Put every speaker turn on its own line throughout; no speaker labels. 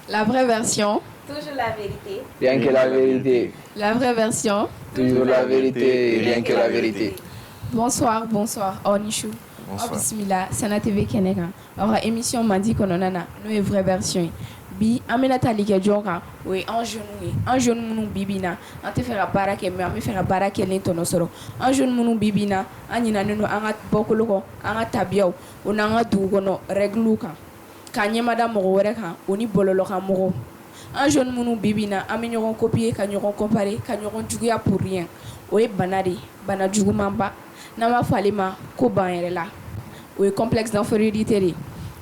La vraie version.
Toujours la vérité.
Rien que la vérité.
La vraie version.
Toujours la vérité et rien que la vérité.
Bonsoir, bonsoir. Onishu.
Bonsoir.
Bismillah. Sana TV Kenega. Alors, émission m'a dit qu'on en a. Nous, une vraie version. Bi, amena talike joka. Oui, un jeune mounou bibina. On te fera barake, mais on me fera barake l'intonosoro. Un jeune mounou bibina. Anina nunu angat bokoloko. Angat tabiao. On angat dougono. Regluka. Kanye madame Mororeka. Oni bololoka moro. Un jeune mounou bibina, a ɲɔgɔn copier, ka ɲɔgɔn comparer, ka ɲɔgɔn juguya pour rien. O ye bana de, bana juguman ba. N'an b'a fɔ ale ma ko ban yɛrɛ la. O ye complexe d'infériorité de.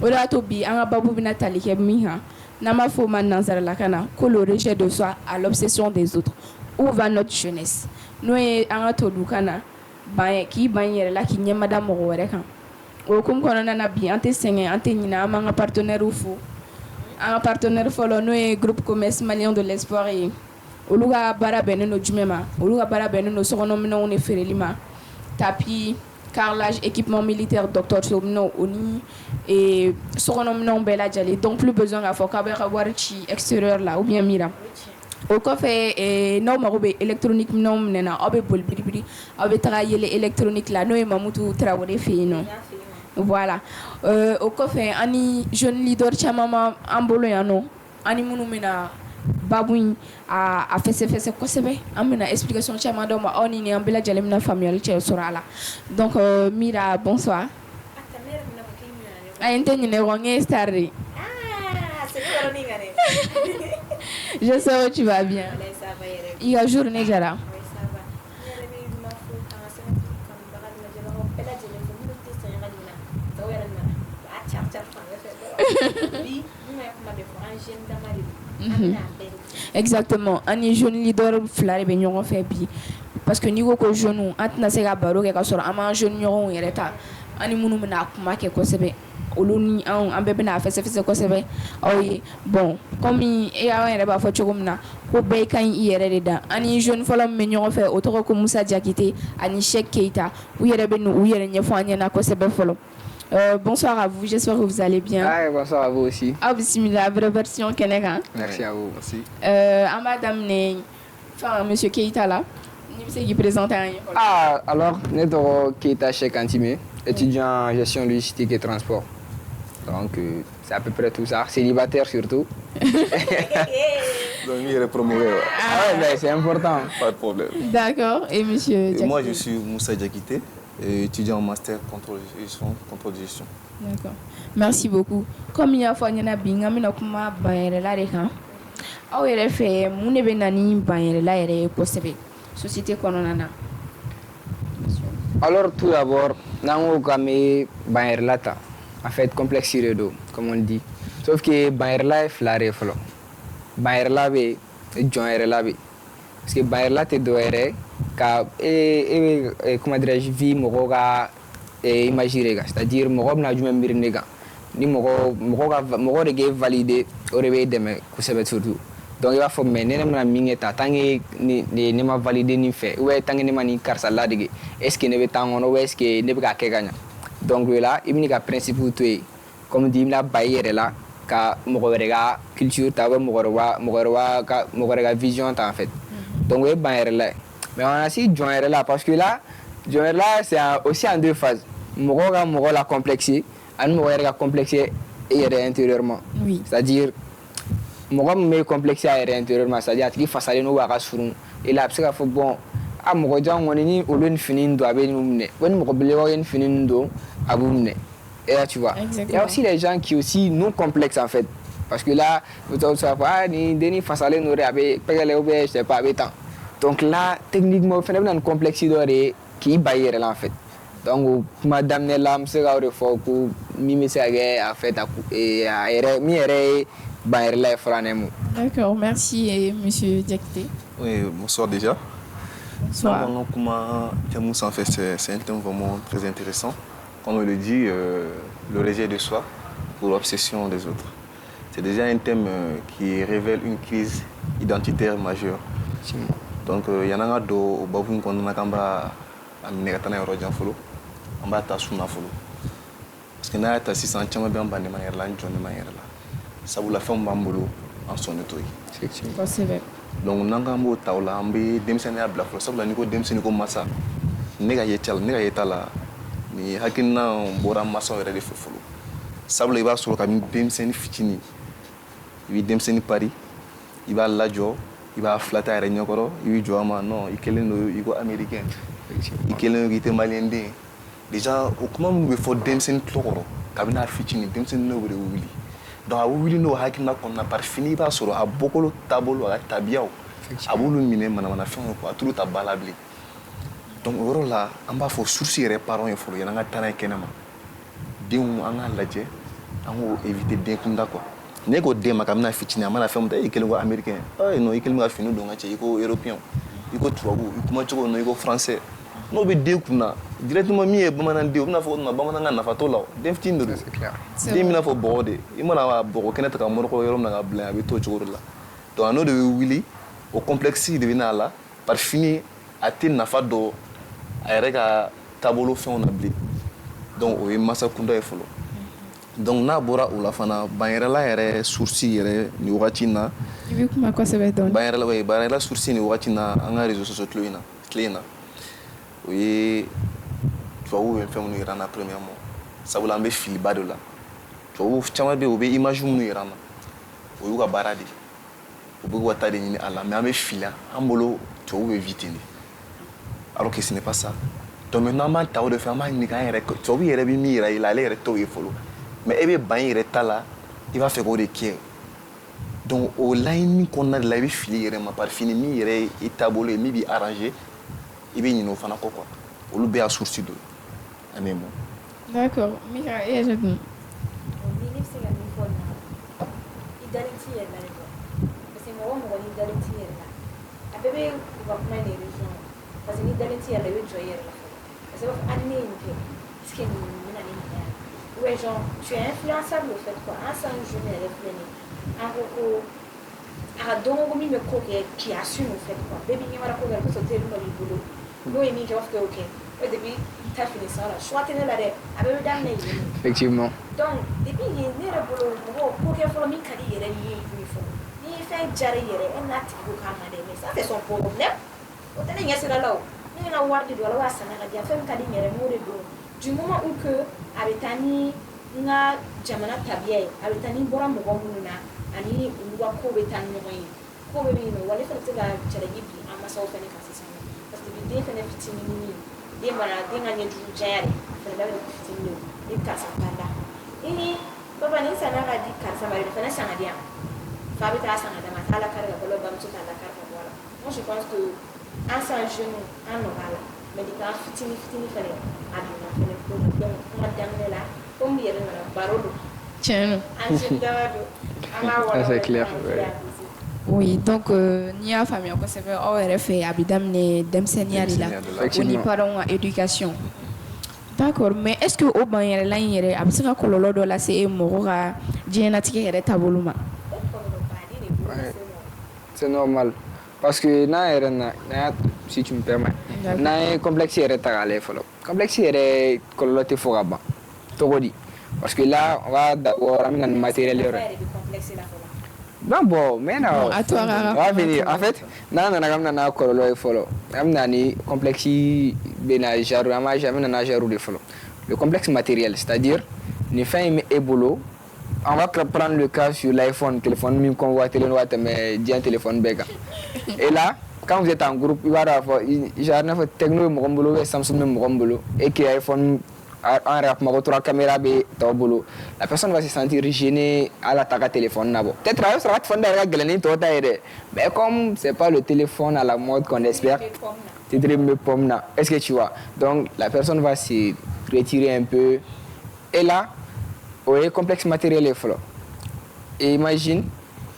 O de y'a to bi an ka babu bɛna tali kɛ min kan. N'an b'a fɔ o ma nanzaralakan na ko le rejet de soi à l'obsession des autres. Où va notre jeunesse? N'o ye an ka tolukan na ban k'i ban i yɛrɛ la k'i ɲɛmada mɔgɔ wɛrɛ kan. O hukumu kɔnɔna na bi an tɛ sɛgɛn, an tɛ ɲinɛ, an b'an ka partenaires fo. Un partenaire fɔlɔ n'o ye groupe commerce malien de l'espoir ye olu ka baara bɛnnen don jumɛn ma olu ka baara bɛnnen don sokɔnɔminɛnw de feereli ma tapis carrelage équipement militaire dɔgɔtɔrɔso minɛnw o ni sokɔnɔminɛnw bɛɛ lajɛlen donc plus besoin k'a fɔ k'a bɛ ka wari ci extérieur la ou bien mira o kɔfɛ n'aw mago bɛ électronique minɛnw minɛ na aw bɛ boli biribiri aw bɛ taga yɛlɛ électronique la n'o ye Mamutu Tarawele fɛ yen nɔ. Voilà. Au kɔfɛ ani jeune leader caman ma an bolo yan nɔ ani minnu bɛna babu in a fɛsɛfɛsɛ kosɛbɛ an bɛna explication caman d'aw ma aw ni an bɛɛ lajɛlen bɛna faamuyali cɛ sɔrɔ a la donc Mira bonsoir. A ye n tɛ ɲinɛ kɔ n ye star de. Je sais où tu vas bien. I ka journée jara. Exactement ani jeune leader fila de bɛ ɲɔgɔn fɛ bi parce que n'i ko ko jeune an tɛna se ka baro kɛ ka sɔrɔ an m'an jeune ɲɔgɔnw yɛrɛ ta ani minnu bɛna kuma kɛ kosɛbɛ olu ni an bɛɛ bɛna fɛsɛfɛsɛ kosɛbɛ aw ye bon comme an yɛrɛ b'a fɔ cogo min na ko bɛɛ ka ɲi i yɛrɛ de da ani jeune fɔlɔ min bɛ ɲɔgɔn fɛ o tɔgɔ ko Musa Jakite ani Cheikh Keita u yɛrɛ bɛ u yɛrɛ ɲɛfɔ an ɲɛna kosɛbɛ fɔlɔ. Bonsoir à vous, j'espère que vous allez bien.
Ah, bonsoir à vous aussi.
Ah, bismillah, vraie version Kenega.
Merci à vous. Merci.
Madame Monsieur Keita là, qui présente un.
Ah, alors, nous Keita Cheikh Antime, étudiant en gestion logistique et transport. Donc, c'est à peu près tout ça. Célibataire surtout.
Donc, il est promové.
Ah, ouais, c'est important.
Pas de problème.
D'accord. Et monsieur
Jakite. Moi, je suis Moussa Jakite. Étudiant en master contrôle de gestion.
D'accord. Merci beaucoup. Comme il y a fois il y a bien amina kuma bayere la reka. Aw yɛrɛ fɛ mun de bɛ na ni banyɛrɛla yɛrɛ ye kosɛbɛ société kɔnɔna na.
Alors tout d'abord, n'an ko k'an bɛ banyɛrɛla ta en fait complexe de do comme on dit. Sauf que banyɛrɛla ye fila de ye fɔlɔ. Banyɛrɛla bɛ yen jɔn yɛrɛla bɛ yen parce que banyɛrɛla tɛ dɔ wɛrɛ ka comment dirais-je vie mɔgɔw ka image de kan c'est-à-dire mɔgɔ bɛna jumɛn miiri ne kan ni mɔgɔ de k'e valider o de b'e dɛmɛ kosɛbɛ surtout donc i b'a fɔ mais ne bɛna min kɛ ta tant que ne ma valider nin fɛ ou bien tant que ne ma nin karisa ladege est ce que ne bɛ taa n kɔnɔ ou bien est ce que ne bɛ k'a kɛ ka ɲa donc o la i bɛ n'i ka principe to yen comme dit i bɛna ba i yɛrɛ la ka mɔgɔ wɛrɛ ka culture ta ou bien mɔgɔ wɛrɛ ka vision ta en fait donc o ye ban yɛrɛ la ye. Mais on a aussi John là parce que là, John là c'est aussi en deux phases. Mɔgɔ la complexé, ani mɔgɔ yɛrɛ ka complexé et yɛrɛ intérieurement.
Oui.
C'est-à-dire mɔgɔ min bɛ complexé a yɛrɛ intérieurement, c'est-à-dire a tigi fasalen don ou a ka surun. Et là a bɛ se k'a fɔ bon a mɔgɔ jan kɔni ni olu ni fini in don a bɛ n'u minɛ, ou ni mɔgɔ belebeleba ye ni fini in don a b'u minɛ. Et là tu vois.
Exactement.
Il y a aussi les gens qui aussi non complexes en fait, parce que là vous savez pas ni deni fasalen don a bɛ pɛgɛlɛ ou bien je sais pas a bɛ tan. Donc là, techniquement, il faut une complexité qui est là en fait. Donc, madame Nella, je sais que faut mimi en fait
D'accord, merci et monsieur Diakité.
Oui, bonsoir déjà.
Bonsoir.
En fait, c'est un thème vraiment très intéressant. Comme on le dit, le rejet de soi pour l'obsession des autres. C'est déjà un thème qui révèle une crise identitaire majeure. Donc, il y en a d'autres qui ont été on va ta suna folo parce que n'a ta 600 chama bien ban de manière là njon de manière là ça vous la fait un bambolo en son autorité.
Effectivement.
Kosɛbɛ.
Donc n'an k'an b'o ta o la an bɛ denmisɛnninya bila fɔlɔ sabula n'i ko denmisɛnnin ko masa ne ka yeta la ni hakilina bɔra masaw yɛrɛ de fɛ fɔlɔ sabula i b'a sɔrɔ kabini denmisɛnnin fitinin i bɛ denmisɛnnin pari i b'a lajɔ i b'a filata a yɛrɛ ɲɛkɔrɔ i bɛ jɔ a ma non i kelen don i ko américain i kelen don k'i tɛ maliyɛn den déjà o kuma minnu bɛ fɔ denmisɛnnin tulo kɔrɔ kabini a fitinin denmisɛnnin n'o de bɛ wuli donc a bɛ wuli n'o hakilina kɔnɔna par fini i b'a sɔrɔ a bɔkolo taabolo a ka tabiyaw a b'olu minɛ manamanafɛnw ye quoi a t'olu ta ba la bilen donc o yɔrɔ la an b'a fɔ source yɛrɛ parents ye fɔlɔ yan'an ka taa n'a ye kɛnɛma denw an k'a lajɛ an k'o éviter den kunda quoi ne ko den ma kabini a fitinin a mana fɛn min ta i kelen ko américain non i kelen bɛ ka fini don ka cɛ i ko européen i ko tubabu i kumacogo non i ko français n'o bɛ den kunna directement min ye bamananden o bɛna fɔ ko bamanankan nafa t'o la o den fitinin de don den bɛna fɔ bɔgɔ de i mana bɔgɔ kɛnɛ ta ka mɔrɔkɔ yɔrɔ min na ka bila a bɛ t'o cogo de la donc a n'o de bɛ wuli o complexe de bɛ n'a la par fini a tɛ nafa dɔn a yɛrɛ ka taabolo fɛnw na bilen donc o ye masa kunda ye fɔlɔ donc n'a bɔra o la fana banyɛrɛla yɛrɛ source yɛrɛ ni wagati na
I bɛ kuma kosɛbɛ dɔɔni.
banyɛrɛla source ni wagati na an ka réseaux sociaux tile in na o ye tubabuw bɛ fɛn minnu yira an na premièrement sabula an bɛ filiba de la tubabuw caman bɛ yen u bɛ image minnu yira an na o y'u ka baara de ye u bɛ ka taa de ɲini a la mais an bɛ fili an bolo tubabuw bɛ vite de alors que ce n'est pas ça donc maintenant an b'an ta o de fɛ an b'a ɲini k'an yɛrɛ tubabu yɛrɛ bɛ min yira i la ale yɛrɛ t'o ye fɔlɔ mais e bɛ ban i yɛrɛ ta la i b'a fɛ k'o de kɛ donc o laɲini kɔnɔna de la i bɛ fili i yɛrɛ ma par fini min yɛrɛ ye i taabolo ye min b'i arranger i bɛ ɲinɛ o fana kɔ quoi olu bɛɛ y'a source dɔ ye ani mo
D'accord. Mika, e yɛrɛ dun?
Ni ne bɛ se ka min fɔ nin na i dalen t'i yɛrɛ la de quoi parce que mɔgɔ o mɔgɔ n'i dalen t'i yɛrɛ la a bɛɛ bɛ u ka kuma in de région parce que n'i dalen t'i yɛrɛ la i bɛ jɔ i yɛrɛ la fɔlɔ parce que i b'a fɔ ne ye nin kɛ est ce que nin bɛna ne minɛ yan ou bien genre tu es influençable au fait quoi an san jeune yɛrɛ filɛ nin ye an ko ko a ka dɔn ko min bɛ ko kɛ qui assume au fait quoi bɛɛ b'i ɲɛmara ko kɛ ko sɔrɔ teri dɔ b'i bolo n'o ye min kɛ o b'a fɔ k'o kɛ o depuis ta fini san la choix tɛ ne la dɛ a bɛɛ bɛ daminɛ yen
Effectivement.
donc depuis yen ne yɛrɛ bolo mɔgɔ ko kɛ fɔlɔ min ka di yɛrɛ ye min fɔ ni ye fɛn diyara i yɛrɛ e n'a tigi ko k'a ma dɛ mais ça c'est son problème o tɛ ne ɲɛsira la o ne ye n ka wari de don ala b'a san ka di yan fɛn min ka di n yɛrɛ m'o de don du moment où que a bɛ taa ni n ka jamana tabiya ye a bɛ taa ni bɔra mɔgɔ minnu na ani olu ka ko bɛ taa ni ɲɔgɔn ye ko bɛ yen nɔ wa ne fana tɛ se ka jalaki bi an masaw fana kan sisan nɔ parce que bi den fana fitinin den mana den ka ɲɛjugu janya de fana da bɛ fitinin de ni karisa banda baba ni san ka di karisa ma de fana san ka di yan fa bɛ taa san ka d'a ma taa la kari ka balo bamuso t'a la kari ka bɔ a la moi je pense que an san jeune an nɔ b'a la mais de ka fitinin fana a donna fana ko donc kuma daminɛ la comme yɛrɛ nana baro don
Tiɲɛ don.
an jeune dama don an b'a
Ça,
wɔlɔ
c'est clair,
Oui, donc n'i y'a faamuya kosɛbɛ aw yɛrɛ fɛ a bɛ daminɛ denmisɛnninya de la o ni parents ka éducation. D'accord, mais est-ce que o banyɛrɛla in yɛrɛ a bɛ se ka kɔlɔlɔ dɔ lase mɔgɔ ka diɲɛnatigɛ yɛrɛ taabolo ma?
C'est normal. Parce que si tu me permets, n'a ye complexe yɛrɛ ta k'a lajɛ fɔlɔ. Complexe yɛrɛ kɔlɔlɔ tɛ fɔ ka ban. Cogo di? Parce que là, on va d'abord amener le matériel yɔrɔ. Non, bon, mais non.
Bon, à toi, Rara.
On va venir. En fait, n'a nana kɔlɔlɔ ye fɔlɔ. An bɛna ni complexe bɛ na genre, an b'a jamais nana genre de fɔlɔ. Le complexe matériel, c'est-à-dire ni fɛn in bɛ e bolo. On va prendre le cas sur l'iPhone, téléphone, même qu'on voit mais un téléphone béga. Et là, quand vous êtes en groupe, il va y avoir genre techno mogombolo, Samsung mogombolo, et qui iPhone en rap trois caméras bolo. La personne va se sentir gênée à l'attaque téléphone nabo. Peut-être ça va te faire derrière glaner toi mais comme c'est pas le téléphone à la mode qu'on espère, c'est très mieux pomme. Est-ce que tu vois? Donc la personne va se retirer un peu. Et là, oui, complexe matériel est flot. Et imagine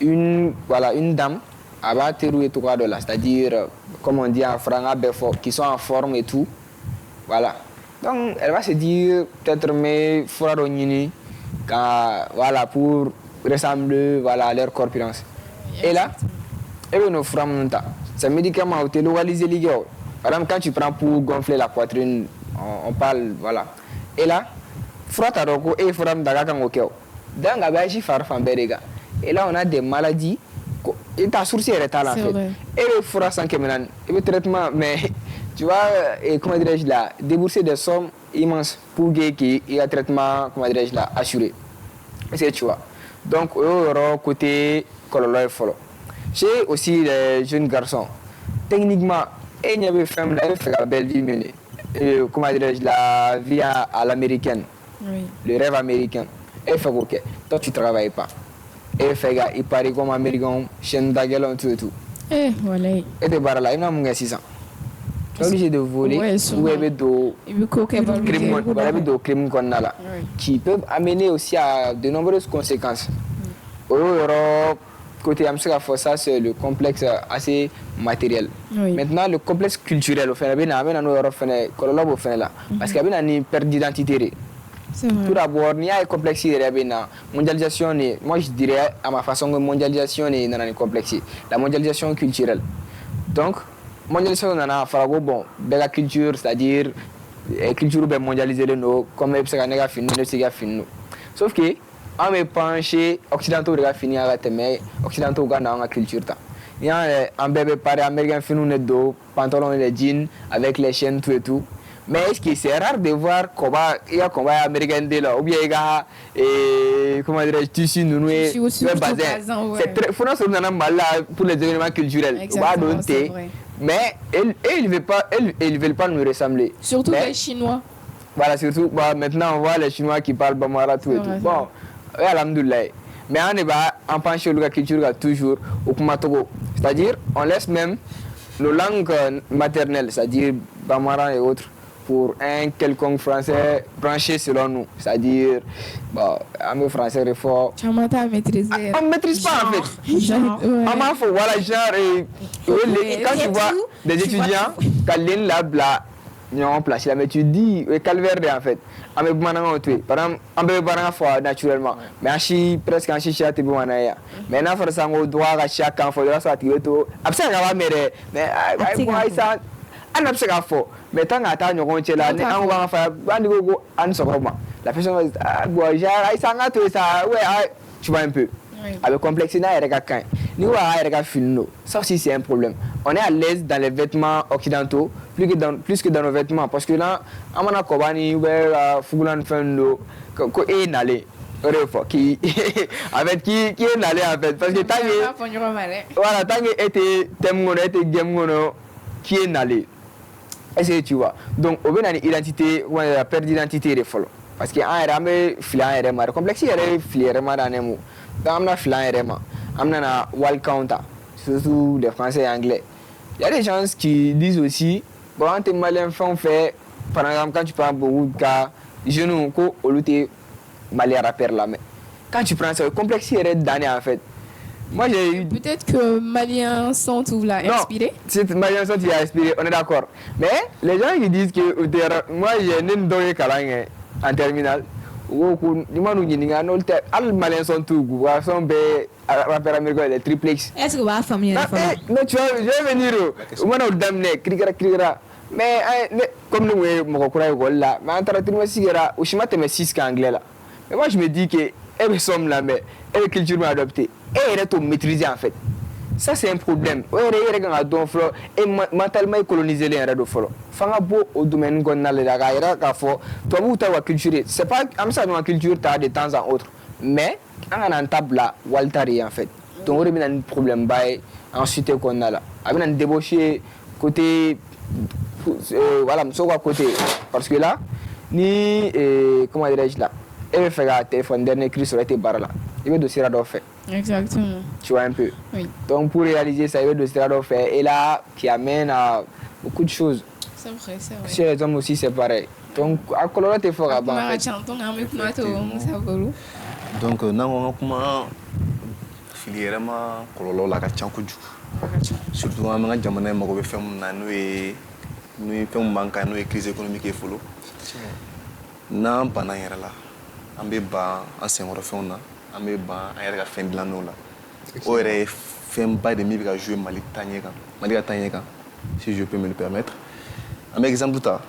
une dame, elle va te rouler tout de là, c'est-à-dire, comme on dit en français, qui sont en forme et tout. Voilà. Donc, elle va se dire, peut-être, mais il faudra voilà, pour ressembler à leur corpulence. Et là, c'est un médicament où tu localises les gars. Par exemple, quand tu prends pour gonfler la poitrine, on parle, voilà. Et là, frotte à roko et forum daga kan okeo danga ba shi far fan berega Et là, on a des maladies. Et ta source est en fait.
Vrai.
Et le fura sans que maintenant, et le traitement, mais tu vois, et comment dirais-je là, débourser des sommes immenses pour qu'il y ait un traitement, comment dirais-je là, assuré. Est-ce que tu vois? Donc, au côté colonel follow. Chez aussi les jeunes garçons, techniquement, il y avait fait la belle vie menée. Comment dirais-je, la vie à l'américaine,
Oui.
le rêve américain. Et fait ok, toi tu travailles pas. Et fait gars, il paraît comme américain, chaîne d'aguelon, tout et tout.
Voilà.
Et te barre là, il m'a mon 600. Tu es obligé de voler,
Ouais,
ou il y a
Il veut coquer
crimes qu'on a là, qui peuvent amener aussi à de nombreuses conséquences. Côté Amsterdam, ça c'est le complexe assez matériel.
Oui.
Maintenant, le complexe culturel, parce qu'il y a une perte d'identité.
C'est vrai.
Tout d'abord, il y a un complexe mondialisation. Moi, je dirais à ma façon que mondialisation est un complexe. La mondialisation culturelle. Donc, mondialisation, bon, la culture, c'est-à-dire la culture mondialisée, comme sauf que, on me penché occidentaux de fini à mais occidentaux dans la culture. Il y a un bébé pareil américain fini de dos, pantalon et les jeans avec les chaînes tout et tout. Mais est-ce que c'est rare de voir comment il y a combat américain de là ou bien il y a comment dirais-je tissu noué bazin. C'est très faut non seulement mal pour les événements culturels.
Exactement, c'est vrai.
Mais ils veulent pas nous ressembler.
Surtout les Chinois.
Voilà, surtout maintenant on voit les Chinois qui parlent bambara tout et tout. Bon, alhamdoulilah. Mais on est en penchant la culture toujours au Kumatogo. C'est-à-dire on laisse même nos langues maternelles, c'est-à-dire bambara et autres, pour un quelconque français branché selon nous. C'est-à-dire, un français est fort.
Tu as maîtrisé.
On ne maîtrise pas en fait.
Genre,
On faut voilà, genre, quand tu vois des étudiants, quand l'un là, non place là, mais tu dis, calvaire en fait. Par exemple, on peut pas faire naturellement. Mais presque en chicha, tu peux en aller. Mais non, il faut que droit à chaque enfant, il faut que tu absolument mais ça. On a fait ça. Mais tant que tu as un peu là, on va faire un sobrement. La personne va dire, tu vois un peu. Avec complexe, il y a des cas. Nous, ça aussi, c'est un problème. On est à l'aise dans les vêtements occidentaux plus que dans nos vêtements. Parce que là, on a Kobani, Fugulan Fendo, et Nalé. Qui est Nalé en fait. Parce que tant que était Temono, était Gemono, qui est Nalé. Est-ce que tu vois? Donc, on a une identité, on a perte d'identité de follow. Parce que un est filant et remar. Complexe, il est filant et remar dans les mots. On a filant et remar. On a wall counter, surtout des Français et Anglais. Il y a des gens qui disent aussi, bon, quand tu es malin, fait, par exemple, quand tu prends beaucoup de cas, genoux, au lutte, malin rappeur là. Mais quand tu prends ça, le complexe, il est damné en fait. Moi, j'ai eu...
Peut-être que Maliens sont ou là inspirés.
Non, Maliens sont inspirés, on est d'accord. Mais les gens qui disent que moi, j'ai une doye kalang en terminale. Les Maliens sont tout, sont rappeurs américains, les triplex.
Est-ce que vous avez famille?
Non, tu vois, je vais venir. Moi, on damné, crigra. Mais comme nous, mon courage là, mais en train de me dire, je suis maté mes 6 anglais là. Mais moi, je me dis que elles sont là, mais elles culture m'a adopté. Et elles sont maîtrisées en fait. Ça, c'est un problème. Et mentalement, coloniser les radios. Fanga beau au domaine qu'on a les gars, toi, vous avez culture. C'est pas comme ça, dans la culture, tu as de temps en autre. Mais, on a un table là, Waltari en fait. Donc, on a un problème. Ensuite, qu'on a là. On a un débauché côté. Voilà, à côté. Parce que là, ni. Comment dirais-je là? Et me fait un téléphone, dernier cri sur les barres là. Il veut dossier à faire.
Exactement.
Tu vois un peu.
Oui.
Donc pour réaliser ça, il veut dossier à faire. Et là, qui amène à beaucoup de choses.
C'est vrai, c'est vrai.
Chez les hommes aussi, c'est pareil. Donc à Colorado, tu es fort à bas.
Donc, nous avons filière Colorado la Kachankuju. Surtout en Amérique, nous avons fait une crise économique et follow. Nous pas là. An bɛ ban an senkɔrɔ fɛnw na an bɛ ban an yɛrɛ ka fɛn dilannew la o yɛrɛ ye fɛnba de min bɛ ka jouer Mali taɲɛ kan Mali ka taɲɛ kan si je peux me le permettre an bɛ exemple ta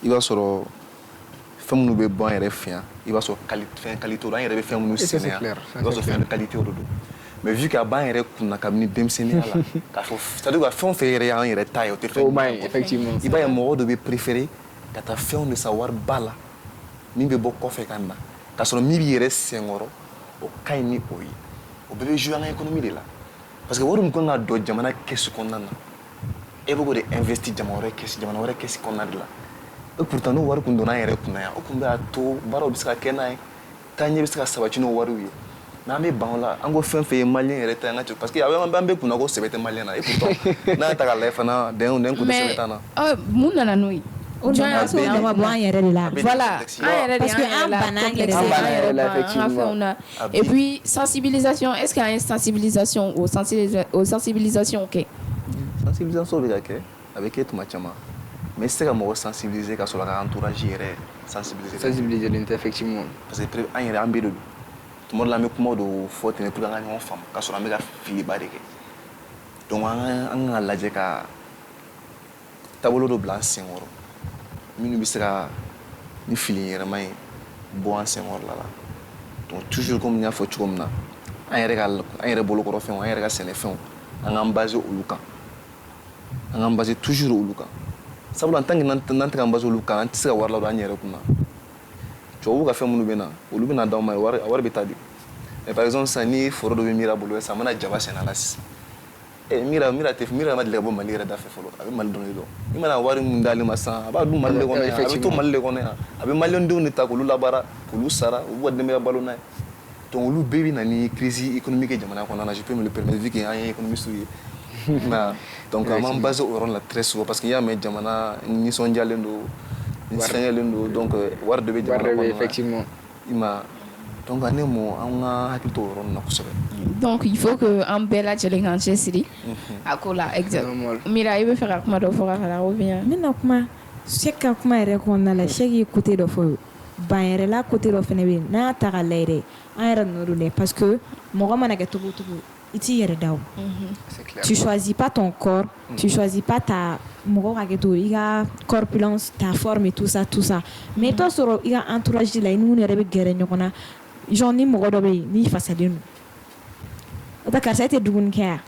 i b'a sɔrɔ fɛn minnu bɛ bɔ an yɛrɛ fɛ yan il va se faire qualité an yɛrɛ bɛ fɛn minnu sɛnɛ yan i b'a sɔrɔ fɛn qualité o de don mais vu que a b'an yɛrɛ kunna kabini denmisɛnninya la k'a fɔ c'est-à-dire que fɛn o fɛn yɛrɛ y'an yɛrɛ ta ye o tɛ fɛn
effectivement
i b'a ye mɔgɔw de bɛ préférer ka taa fɛnw de sa wari ba la min bɛ bɔ kɔfɛ ka na k'a sɔrɔ min b'i yɛrɛ senkɔrɔ o ka ɲi ni o ye o bɛɛ bɛ jouer an ka économie de la parce que wari min kan ka don jamana kɛsi kɔnɔna na e bɛ k'o de investir jamana wɛrɛ kɛsi kɔnɔna de la et pourtant n'o wari kun donna an yɛrɛ kunna yan o kun bɛ a to baaraw bɛ se ka kɛ n'a ye taaɲɛ bɛ se ka sabati n'o wariw ye mais an bɛ ban o la an ko fɛn fɛn ye maliyɛn yɛrɛ ta ye an ka cɛ parce que an bɛ kunna ko sɛbɛ tɛ maliyɛn na et pourtant n'a y'a ta k'a lajɛ fana den kun tɛ sɛbɛ t'an na.
mun nana n'o ye.
O nana so na bɔ an yɛrɛ de la.
Voilà,
parce que an banna an
yɛrɛ la effectivement. Et puis sensibilisation, est-ce qu'il y a une sensibilisation aux sensibilisation OK?
Sensibilisation bɛ ka kɛ a bɛ kɛ tuma caman mais i tɛ se ka mɔgɔ sensibiliser ka sɔrɔ ka entourage yɛrɛ
sensibiliser len tɛ effectivement
parce que an yɛrɛ an bɛ de don tuma dɔ la an bɛ kuma dɔw fɔ ten pour que an ka ɲɔgɔn faamu ka sɔrɔ an bɛ ka filiba de kɛ donc an ka lajɛ ka taabolo dɔ bila an senkɔrɔ minnu bɛ se ka ni fili yɛrɛma ye bɔ an senkɔrɔ la donc toujours comme n y'a fɔ cogo min na an yɛrɛ bolokɔrɔfɛnw an yɛrɛ ka sɛnɛfɛnw an k'an baser olu kan an k'an baser toujours olu kan sabula en tant que n'an tɛ k'an baser olu kan an tɛ se ka wari ladon an yɛrɛ kunna tubabuw ka fɛn minnu bɛ na olu bɛ na d'aw ma wari bɛ taa di mais par exemple sisan ni foro dɔ bɛ Mira bolo sisan an bɛna jaba sɛnɛ a la sisan Mira ma deli ka bɔ Mali yɛrɛ da fɛ fɔlɔ a bɛ Mali dɔrɔn de dɔn i mana wari min d'ale ma sisan a b'a dun Mali de kɔnɔ yan a bɛ to Mali de kɔnɔ yan a bɛ maliyɛndenw de ta k'olu labaara k'olu sara u b'u ka denbaya balo n'a ye donc olu bɛɛ bɛ na ni crise économique ye jamana kɔnɔna na je peux me le permettre vu que an ye économiste ye donc an b'an baser o yɔrɔ la très souvent parce que n'i y'a mɛn jamana nisɔndiyalen don ni sɛgɛnlen don donc wari de bɛ jamana kɔnɔ
effectivement
i ma donc ne mo an ka hakili to o yɔrɔ na kosɛbɛ
donc il faut que an bɛɛ lajɛlen k'an cɛsiri a ko la exact Mira i bɛ fɛ ka kuma dɔ fɔ ka fara ou bien
n bɛna kuma Sɛki ka kuma yɛrɛ kɔnɔna la Sɛki ye côté dɔ fɔ ban yɛrɛ la côté dɔ fɛnɛ bɛ yen n'a y'a ta k'a lajɛ dɛ an yɛrɛ nɔ don dɛ parce que mɔgɔ mana kɛ cogo o cogo i t'i yɛrɛ da o tu choisis pas ton corps tu choisis pas ta mɔgɔ ka kɛ to i ka corpulence ta forme et tout ça mais i t'a sɔrɔ i ka entourage la i ni minnu yɛrɛ bɛ gɛrɛ ɲɔgɔn na genre ni mɔgɔ dɔ bɛ yen n'i fasaden don o tɛ karisa e tɛ dumuni kɛ yan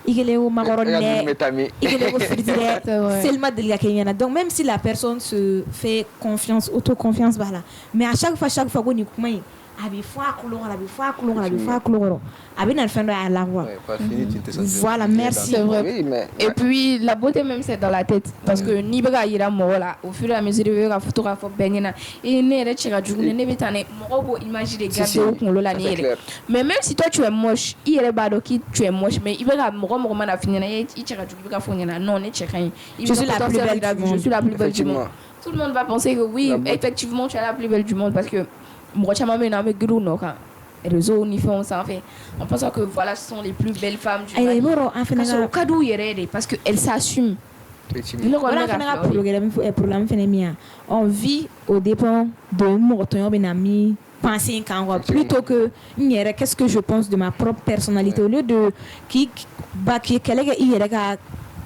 i kɛlen ko makɔrɔni dɛ i kɛlen ko firiti dɛ seli ma deli ka kɛ ɲɛna donc même si la personne se fait confiance autoconfiance b'a la mais à chaque fois ko nin kuma in a bɛ fɔ a kulo kɔrɔ a bɛ na fɛn dɔ y'a la quoi voilà merci
et puis la beauté même c'est dans la tête parce que n'i bɛ ka yira mɔgɔ la au fur et à mesure i bɛ ka to k'a fɔ bɛɛ ɲɛna ne yɛrɛ cɛ ka jugu ne bɛ taa ne mɔgɔw b'o image de garder o kunkolo la ne yɛrɛ mais même si toi tu es moche i yɛrɛ b'a dɔn que tu es moche mais i bɛ ka mɔgɔ mana f'i ɲɛna i cɛ ka jugu i bɛ ka fɔ ɲɛna non ne cɛ ka ɲi je suis la plus belle du monde tout le monde va penser que oui effectivement tu es la plus belle du monde parce que mɔgɔ caman bɛ yen nɔ an bɛ girin u nɔ kan réseau ni fɛnw sanfɛ on pense que voilà ce sont les plus belles femmes du Mali ka sɔrɔ o ka d'u yɛrɛ de parce que elles s'assument
voilà fana ka problème fana min yan on vit au dépend de mɔgɔ tɔɲɔ bɛ na min penser in kan quoi plutôt que n yɛrɛ qu'est-ce que je pense de ma propre personnalité au lieu de k'i kɛlɛ kɛ i yɛrɛ ka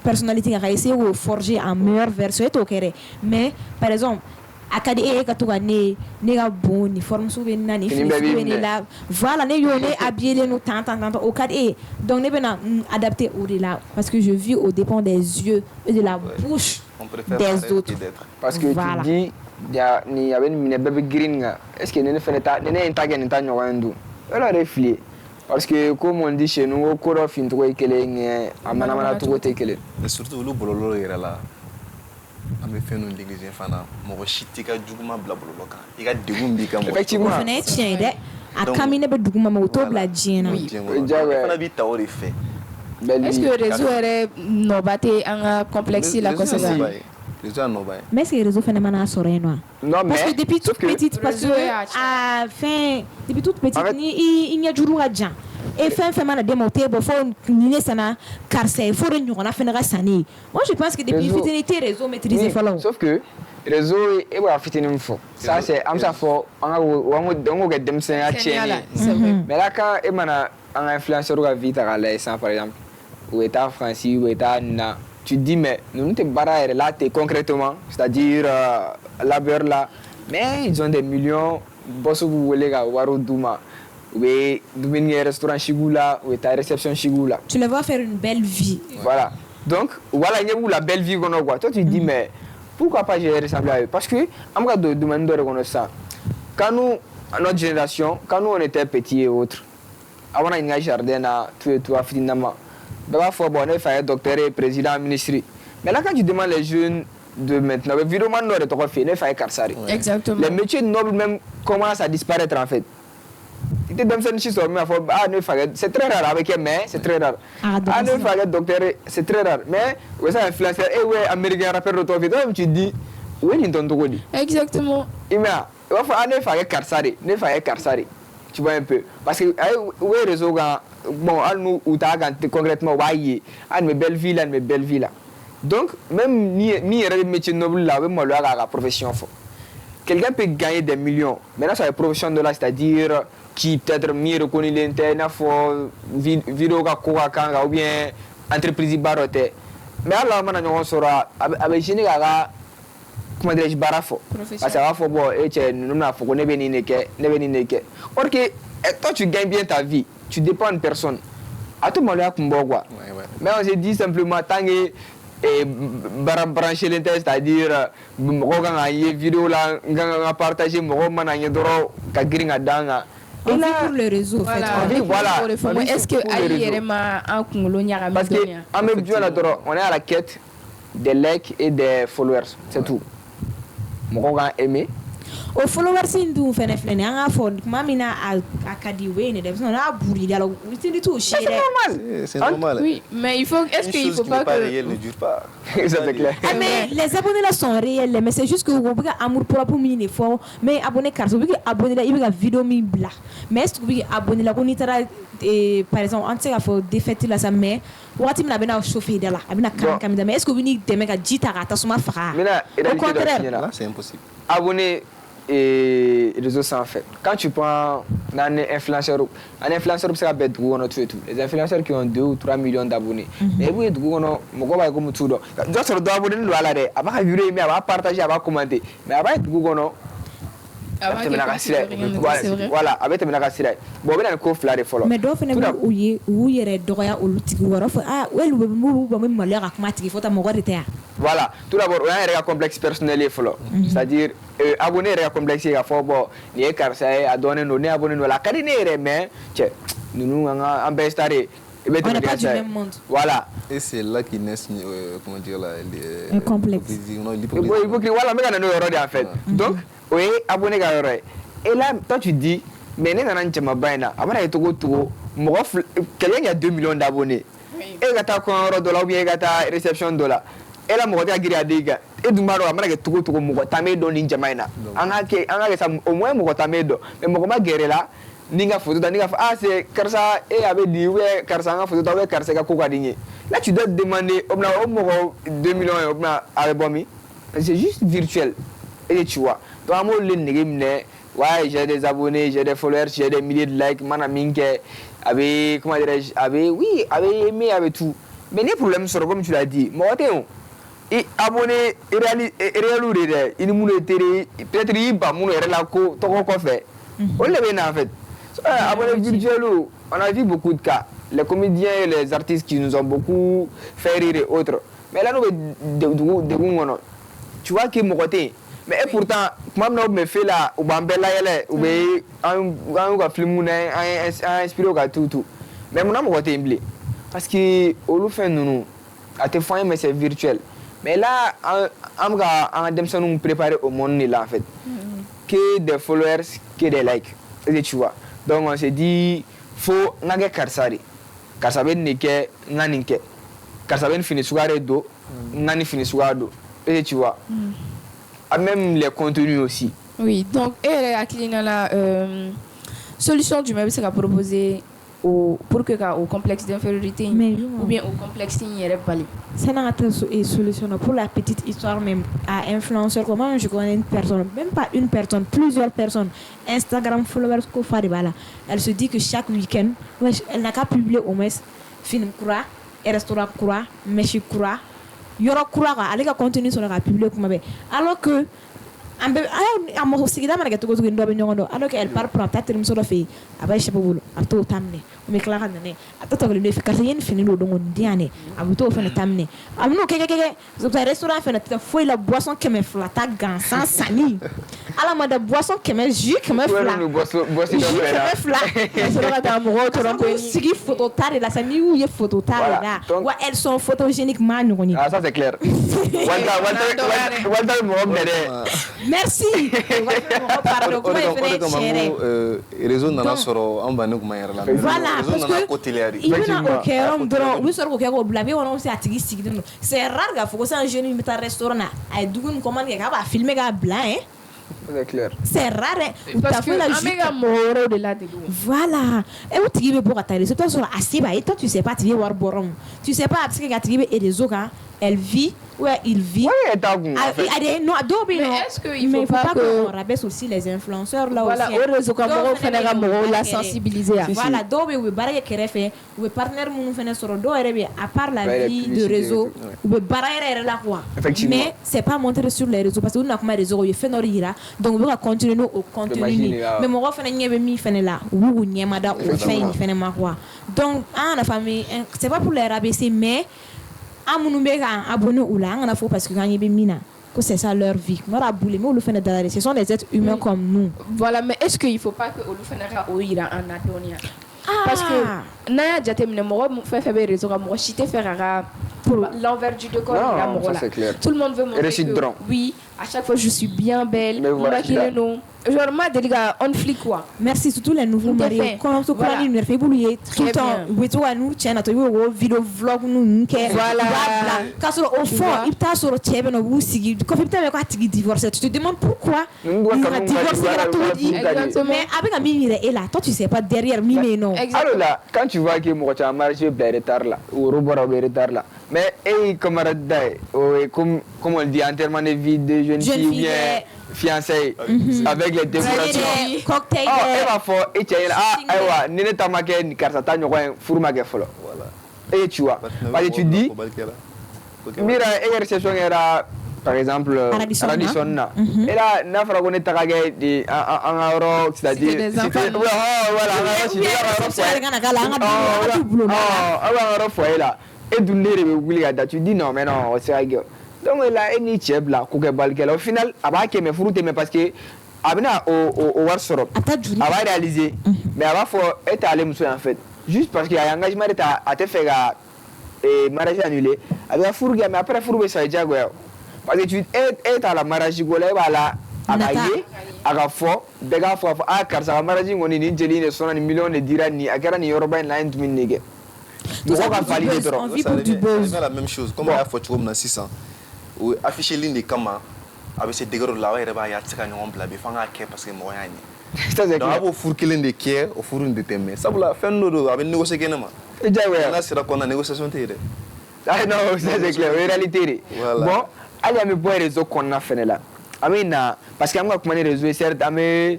personnalité kan ka essayer k'o forger en meilleure version e t'o kɛ dɛ mais par exemple a ka di e ka to ka ne ka bon ni formusu bɛ na ni fini bɛ ne la voilà ne y'o ne habillé no tant o ka di e donc ne bɛ na adapter o de la parce que je vis au dépend des yeux et de la bouche des autres
parce que tu dis ni a bɛ nin minɛ bɛɛ bɛ girin kan est ce que ne fɛnɛ ta ne ye n ta kɛ nin ta ɲɔgɔn ye dun o yɛrɛ fili parce que comme on dit chez nous ko dɔ fin togo ye kelen ye a manamana togo tɛ kelen
mais surtout olu bɔlɔlɔ yɛrɛ la an bɛ fɛn ninnu négliger fana mɔgɔ si t'i ka juguman bila bɔlɔlɔ kan i ka degun b'i kan
effectivement o fana ye tiɲɛ ye dɛ a kami ne bɛ duguma mais o t'o bila diɲɛ na
i fana b'i ta o de fɛ
est-ce que réseau yɛrɛ nɔba tɛ an ka complexe la kosɛbɛ
réseau y'a nɔba ye
mais est-ce que réseau fana mana sɔrɔ yen nɔ parce que depuis toute petite parce que a fɛn depuis toute petite ni i ɲɛjuru ka jan et fɛn mana d'e ma o t'e bɔ fo ni ne sanna karisa ye fo de ɲɔgɔnna fana ka san ne ye moi je pense que depuis fitinin tɛ réseau maîtriser fɔlɔ
sauf que réseau e b'a fitinin min fɔ ça c'est an bɛ se k'a fɔ an k'o kɛ denmisɛnninya tiɲɛni mais là quand e mana an ka influenceur ka vie ta k'a lajɛ sisan par exemple u bɛ taa Faransi u bɛ taa nin na tu dis mais ninnu tɛ baara yɛrɛ la ten concrètement c'est-à-dire labeur là mais ils ont des millions boss b'u wele ka wariw d'u ma u bɛ dumuni kɛ restaurant sigiw la u bɛ taa réception sigiw la.
Tu les vois faire une belle vie.
Voilà. Donc voilà, ɲɛ b'u la belle vie kɔnɔ quoi. Toi tu dis mais pourquoi pas j'ai ressemblé à eux? Parce que an bɛ ka don domaine dɔ de kɔnɔ sisan. Quand nous, notre génération, quand nous on était petits et autres, avant on a jardin na tout et tout à finalement. D'abord faut bon, on est fait docteur et président ministre. Mais là quand tu demandes les jeunes de maintenant, vidéo man n'aurait pas fait, on est fait karsari.
Exactement.
Les métiers nobles même commencent à disparaître en fait. Il te donne ça une histoire mais c'est très rare avec un mais c'est très rare. Ah ne fait docteur c'est très rare. Mais ouais ça influenceur et ouais américain rappeur de toi tu dis oui ils t'ont tout dit.
Exactement.
Il m'a il faut aller faire karsari, ne faire karsari. Tu vois un peu parce que ouais réseau bon nous ou ta concrètement ouais mes belles villes mes belles villes. Donc même ni les métiers nobles là même moi la profession faut. Quelqu'un peut gagner des millions. Maintenant sur la profession de là c'est-à-dire qui peut-être mieux reconnu l'internet faut vidéo quoi ou bien entreprise barote. Mais alors maintenant on sera avec général comment dirais-je barafo parce que ça va faut bon et tu nous n'a faut qu'on est béni neke or que toi tu gagnes bien ta vie tu dépends de personne à tout moment là quoi mais on se dit simplement tant que brancher l'internet c'est-à-dire regarder une vidéo là partager mon managner doro ka gringa danga
On vit pour le réseau,
voilà.
Est-ce que parce
que on est à la quête des likes et des followers, c'est tout. Mon gars aimé.
O followers ndu fene fene anga fo mamina a kadiwe ne dem na buri dalo c'est tout
c'est normal.
C'est normal.
Oui, mais il faut est-ce qu'il faut pas que
réel ne dure pas.
Ça c'est clair.
Mais les abonnés là sont réels mais c'est juste que vous avez amour propre mine fort mais abonné car vous abonné là il y a vidéo mi bla mais est-ce que vous abonné là on itara par exemple on sait qu'il faut défaiter là ça mais wati mina bena chauffer de là abina kan mais est-ce que vous ni demain ka jita ka tasuma fara au contraire
là c'est impossible.
Abonné et réseaux sans fait. Quand tu prends un influenceur c'est bête tout les influenceurs qui ont 2 ou 3 millions d'abonnés. Mais oui tout on mo ko ba ko mutu do. Just do abonné lo ala de aba vidéo mais aba partager aba commenter. Mais aba tout on voilà avec te menaka sira bon ben ko flare follow
mais do fene bu yere doya o lutigi woro fa wel bu ba mo le ka kuma tigi fota mo gorite ya
voilà tout d'abord on a un complexe personnel et follow c'est-à-dire abonné un complexe ga fo bo ni e karsa e adone no ne abonné no la kadine mais che nous en bestare
on n'est pas du même monde.
Voilà.
Et c'est là qu'il naît, comment dire là,
un complexe.
Voilà, mais on a en fait. Donc, oui, abonné à l'oreille. Et là, toi tu dis, mais n'est pas un tchama baina. Après, il y a quelqu'un qui a 2 millions d'abonnés. Et il y a $1 ou bien il y a réception $. Et là, moi, je suis à Diga. Et du maro, je suis tout le monde. Je suis dans Jamaina. Au moins, je suis mais je suis là. Ninga photo c'est karsa et avait dit ouais karsa nga photo ouais karsa ka ko kadinye là tu dois demander obna 2 millions obna albomi c'est juste virtuel et tu vois donc moi le ngimne ouais j'ai des abonnés j'ai des followers j'ai des milliers de likes mana minke avec comment dirais-je avec oui avec aimé avec tout mais les problèmes sont comme tu l'as dit moi et abonné réalité il nous peut-être il pas mon là ko to ko fait on le bien en fait. Abonné virtuel, on a vu beaucoup de cas. Les comédiens et les artistes qui nous ont beaucoup fait rire et autres. Mais là, nous, tu vois qui est mon côté. Mais pourtant, moi, je me fais là, ou bambela, ou un film, un inspiré au tout. Mais mon côté est parce que au fait nous, à tes fins, mais c'est virtuel. Mais là, on a nous préparer au monde là en fait. Que des followers, que des likes. Et tu vois. Donc on s'est dit faut nager karsari karsaben neke naninke karsaben fini soirée do nani fini soirée do et tu vois même les contenus aussi
oui donc et la clinique la solution du même c'est qu'à proposer pour que au complexe d'infériorité ou bien au complexe n'yere pas
c'est une solution pour la petite histoire même à influenceur comment je connais une personne même pas une personne plusieurs personnes Instagram followers ko fari bala elle se dit que chaque week-end elle n'a qu'à publier au moins film kura restaurant kura mechi kura yoro kura elle a continué sur la publier comme alors que a mɔgɔ sigida mana kɛ cogo cogo dɔ bɛ ɲɔgɔn dɔn alors que elle part pour taa terimuso dɔ fɛ yen a b'a échappé bolo a bɛ t'o ta minɛ o bɛ tila ka na n'a ye a tɔ tɔkelen fɛ karisa ye nin fini don nin di yan dɛ a bɛ t'o fana ta minɛ a bɛ n'o kɛ restaurant fana tɛ foyi la boisson 200 ta gansan sanni ala ma da boisson 100 jus 200 ka sɔrɔ ka taa mɔgɔw tɔrɔ ko sigi photo ta de la sa n'i y'u ye photo ta de la wa elles sont photogéniquement ɲɔgɔn ye.
Ah ça c'est clair. Walter mɔgɔ minɛ dɛ.
Merci. Pardon, comment réseau nana sɔrɔ an bannen kuma yɛrɛ la.
Voilà parce que i bɛna o kɛ yɔrɔ min dɔrɔn u bɛ sɔrɔ k'o kɛ k'o bila bɛ kɔnɔ se a tigi sigilen don c'est rare k'a fɔ ko sisan jeune min bɛ taa restaurant na a ye dumuni commande kɛ k'a b'a filmer k'a bila hein.
C'est clair.
C'est rare.
Parce que Amega moro de la de
voilà. Et où tu veux pour ta c'est toi sur la asiba et toi tu sais pas tu veux voir borom. Tu sais pas parce que quand tu veux et des autres elle vit ouais il vit.
Oui,
non Adobe non.
Est-ce que il faut pas
qu'on rabaisse aussi les influenceurs là
voilà,
aussi.
Voilà, au réseau comme on fait la sensibiliser.
Voilà, Adobe ou barrière qui refait ou partenaire mon fait sur do à part la vie de réseau ou barrière là quoi. Mais c'est pas montré sur les réseaux parce que on a comme réseau il fait norira donc on va continuer au contenu mais mon refait n'y avait mis fait là ou n'y mada ou fait ni fait ma quoi. Donc la famille c'est pas pour les rabaisser mais amunun bɛ kan abonné u la an kana fɔ parce que kan ɲɛ bɛ min na que c'est ça leur vie mara bouler mais olu fana dala ce sont des êtres humains comme nous.
Voilà mais est-ce que il faut pas que olu fana ka o yira an na dɔɔniya parce que n'a y'a jateminɛ mɔgɔ fɛn fɛn bɛ réseau kan mɔgɔ si tɛ fɛ ka ka l'envers du décor yira mɔgɔ la tout le monde veut montrer que oui à chaque fois je suis bien belle maquillée non genre ma deli ka on flic quoi.
Merci surtout les nouveaux mariés comme to kura ni nerfe bulu ye tout le temps we to anu channel to wo video vlog nu nke voilà ka soro au fond il t'a soro chebe no bu sigi ko fi t'a ko atigi divorcer tu te demandes pourquoi il a divorcé la tout dit mais avec un mimi est là toi tu sais pas derrière mimi non.
Alors là quand tu vois que mon mariage est retard là ou robora est retard là mais camarade dai comme on dit enterrement de vie de jeune fille bien fiancée avec les décorations
cocktail
elle va fort et tu ah nene tamake ni karsa ta ɲɔgɔn furu ma kɛ fɔlɔ et tu vois parce que tu dis mira et réception era par exemple Radisson na et là n'a fɔra ko ne taga kɛ de an ka yɔrɔ c'est-à-dire voilà an ka foyer la et dun ne de bɛ wuli ka da tu dis non mais non o se ka kɛ donc là et ni cɛ bila ko kɛ balikɛla au final a b'a kɛ mais furu tɛ mɛn parce que a bɛna o wari sɔrɔ a b'a réaliser mais a b'a fɔ e t'ale muso ye en fait juste parce que a ye engagement de ta a tɛ fɛ ka mariage annulé a bɛ furu kɛ mais après furu bɛ sa diyagoya parce que e t'a la mariage ko la e b'a la a ka ye a ka fɔ bɛɛ k'a fɔ a karisa ka mariage kɔni nin jeli de sɔnna nin million de dira nin a kɛra nin yɔrɔba in la an ye dumuni de kɛ mɔgɔ ka valider dɔrɔn
c'est la même chose comme a y'a fɔ cogo min na sisan afficher ligne de kama a bɛ se degré dɔ la aw yɛrɛ b'a ye a tɛ se ka ɲɔgɔn bila bi fo an k'a kɛ parce que mɔgɔ y'a ɲɛ donc a b'o furu kelen de kɛ o furu in de tɛ mɛn sabula fɛn dɔ don a bɛ négocier kɛnɛ ma n'a sera kɔnɔna négociation tɛ yen dɛ.
Ah non ça c'est clair o ye réalité de bon hali an bɛ bɔ réseau kɔnɔna fɛnɛ la an bɛ na parce que an bɛ ka kuma ni réseau ye certes an bɛ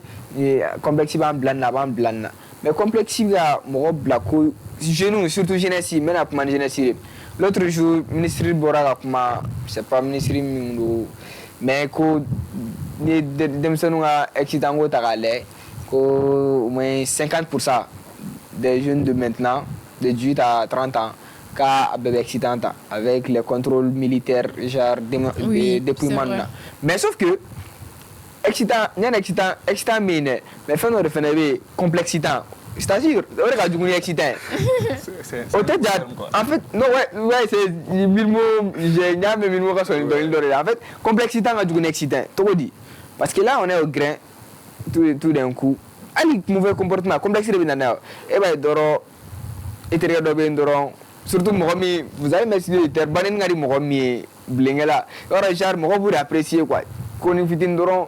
complexe b'an bila nin na a b'an bila nin na mais complexe bɛ ka mɔgɔ bila ko jeunes surtout jeunesse n bɛna kuma ni jeunesse ye l'autre jour ministre bɔra ka kuma c'est pas ministre min don mais ko ni ye denmisɛnninw ka accident ko ta k'a lajɛ ko au moins 50% des jeunes de maintenant de 18 à 30 ans ka bɛɛ bɛ accident ta avec les contrôles militaires genre déploiement na mais sauf que accident ɲani accident min dɛ mais fɛn dɔ de fɛnɛ bɛ yen complexité c'est-à-dire o de ka jugu ni accident o tɛ ja en fait non ouais c'est mille mots j'ai ɲa mɛn mille mots ka sɔrɔ ni dɔnkili dɔ de la en fait complexité ka jugu ni accident cogo di parce que là on est au grain tout d'un coup hali mauvais comportement complexe de bɛ na n'a ye e b'a ye dɔrɔn e terikɛ dɔ bɛ yen dɔrɔn surtout mɔgɔ min vous avez m'expliqué de terre bannen ka di mɔgɔ min ye bilenkɛ la yɔrɔ genre mɔgɔ b'u de apprécier quoi ko ni fitini dɔrɔn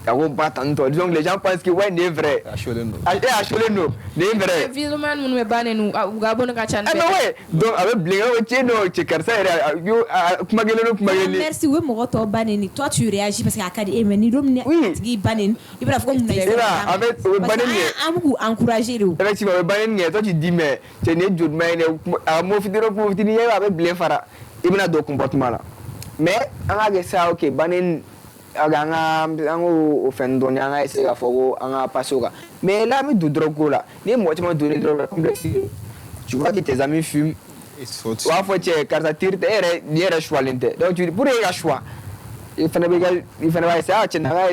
a ko ba tantɔ donc les gens pensent que ouais nin ye vrai a cholen don nin ye vrai
visuellement minnu bɛ bannen nu u ka bɔ ne ka ca ni bɛɛ
non ouais donc a bɛ bilenkɛ ko tiɲɛ don cɛ karisa yɛrɛ yo kuma kelen o kuma kelen
merci o ye mɔgɔ tɔ bannen ni toi tu réagis parce que a ka di e mais ni don min a tigi bannen i bɛna fɔ ko mun na i
en fait o bɛ bannen ye
an b'u encourager de o
effectivement o bɛ bannen ye toi tu dis mais cɛ nin ye jolima ye dɛ a mot fitini ye a bɛ bilen fara i bɛna don comportement la mais an k'a kɛ sa ok bannen au fin de l'année, c'est à Fogo, en Pasoga. Mais là, mais du drogue là, ni moi, tu m'as donné de drogue complexité. Tu vois que tes amis fument.
Il faut
Tu vois, faut que car ça tire, il y a choix l'inte. Donc, tu pour y choix. Il fallait ça, tu n'as pas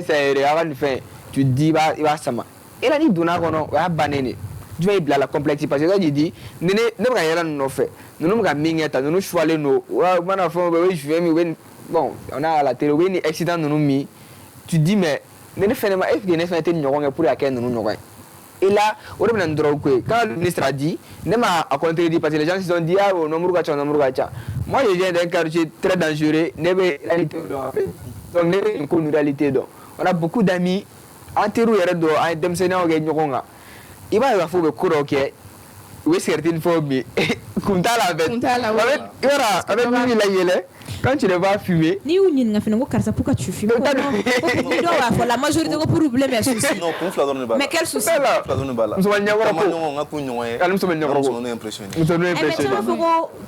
avant de faire. Tu dis, il va ça. Et là, il donne un nom, il va banner. Tu vas y la complexité parce que tu dis, ne pas y aller fait. Nous n'avons pas mis à nous choix les nos. Bon, on a la télé, oui, accident nous mis. Tu dis, mais ne fait pas est-ce que ne fait pas pour la caisse nous. Et là, on a un drogue. Quand le ministre a dit, ne m'a à contredire parce que les gens se sont dit, ah, non, moi, je viens d'un quartier très dangereux, ne veut réalité. Donc, ne veut une réalité. On a beaucoup d'amis, en terroir, en démocratie, on gagne. Il va y avoir le cours, ok. Oui, certaines fois, mais Kuntala, avec lui, quand tu ne vas fumer.
Ni ou n'y a fait car pourquoi tu fumes. La majorité des problèmes est souci.
Non,
mais quel souci?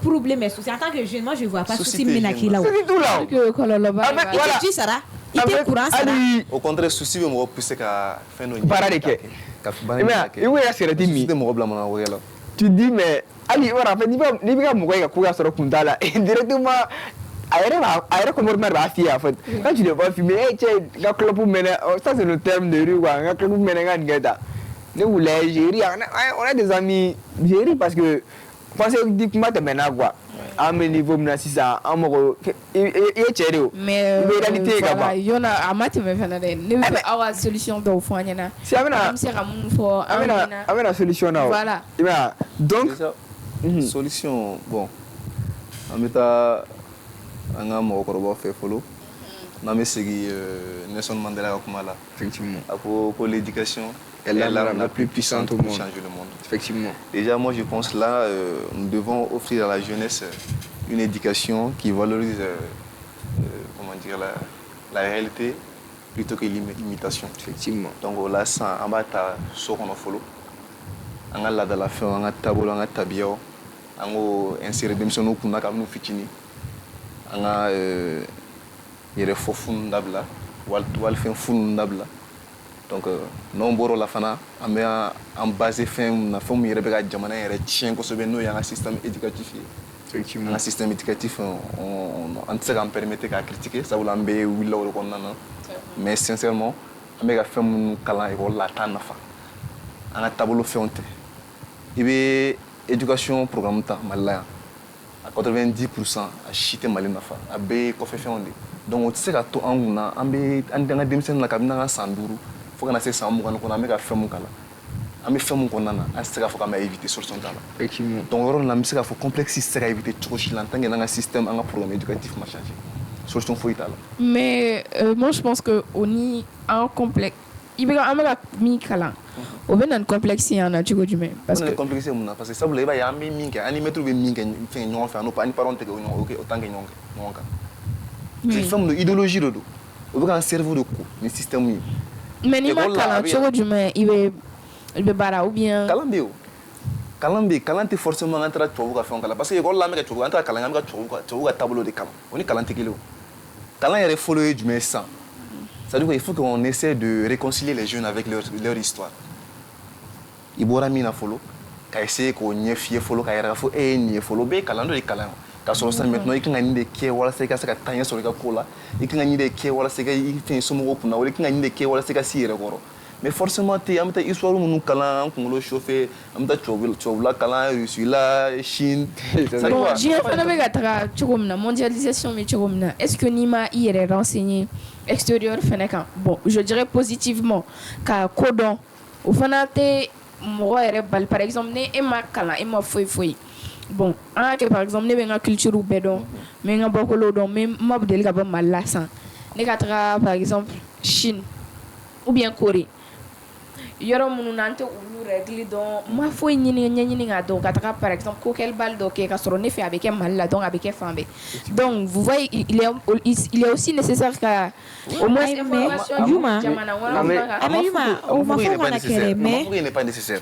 Problème est souci. En tant que jeune, moi je vois pas souci Minaki là.
Au contraire, souci me repousser qu'à faire nos
tu dis, mais allez, voilà, il va mourir à courir sur le Kuntala et directement. Aïe, comment me rafier en fait. Quand tu ne vas fumer, ça c'est le terme de rue, on a des amis, j'ai ri parce que pensez que moi te mène à quoi. À mes niveaux, ça, à mon
mais il y en a à matin, mais la solution de fond,
c'est la solution.
Voilà.
Donc,
solution, bon, en état. Anga mo ko fait follow na me segui Nelson Mandela Kumala
effectivement
pour l'éducation
elle est la plus puissante au monde
changer le monde
effectivement
déjà moi je pense là nous devons offrir à la jeunesse une éducation qui valorise comment dire la réalité plutôt que l'imitation
effectivement
donc là ça en bas ta so qu'on follow anga la la fin anga tabolo anga tabio ango insérer dem sono kuna kam no fitini anga yere fofun dabla wal fen fun dabla donc non boro la fana amea en base fin na fam yere be ga jamana yere tien ko so be no ya un système éducatif effectivement un système éducatif on en permettre qu'à critiquer ça voulait ambe willa wala ko nana mais sincèrement amega fam kala e wala tan nafa anga tablo fonte ibe éducation programme ta malaya à 90% à chiter malina fa à be ko fe fondé donc on sait que to anguna ambe andanga demsen na kabina sanduru faut que na se samu kana kona meka femu kala ambe femu kona na asika faut que ma éviter solution kala
effectivement
donc on na misika faut complexe sera éviter trop chilantange na système un programme éducatif ma changer solution faut itala
mais moi je pense que on y un complexe il y a un mi kala on veut un complexe en a du même
parce que complexe mon parce que ça voulait ya mi minga ani trouver minga fait non faire no pas ni parent que OK autant que non c'est forme d'idéologie do on veut un cerveau de coup le système
mais ni ma kala du même il veut bara ou bien
Kalambe forcément entrer tu vas faire kala parce que école là mais tu vas entrer kala nga tu vas tableau de kala on est kalante kilo kala il faut le du mais ça ça veut dire qu'il faut qu'on essaie de réconcilier les jeunes avec leur histoire. Ibora mina follow, ka essayer qu'on y fie follow ka yara fo ni follow be kalando de kalan. Ka so ça maintenant il ngani de ke wala se ka sa tanya so ka kola, il ngani de ke wala se ka fin so mo opuna wala ngani de ke wala se ka sire goro. Mais forcément tu amta histoire mu kalan ko lo chauffer amta chobla kalan Russie la Chine.
Bon, j'ai fait avec la mondialisation mais est-ce que Nima y est renseigné extérieur feneka bon je dirais positivement ka codon au fanate mo bal par exemple ne e ma kala e ma foi bon que par exemple ne benga culture ou bedon mais nga bokolo don mais mabdel ga ba malasa ne ka par exemple Chine ou bien Corée yoro munu nante ulu règle donc ma foi nyini nga donc ataka par exemple kokel bal do ke ka soro ne fait avec mal là donc avec fambe donc vous voyez il est aussi nécessaire qu'à au moins
Yuma
il n'est pas nécessaire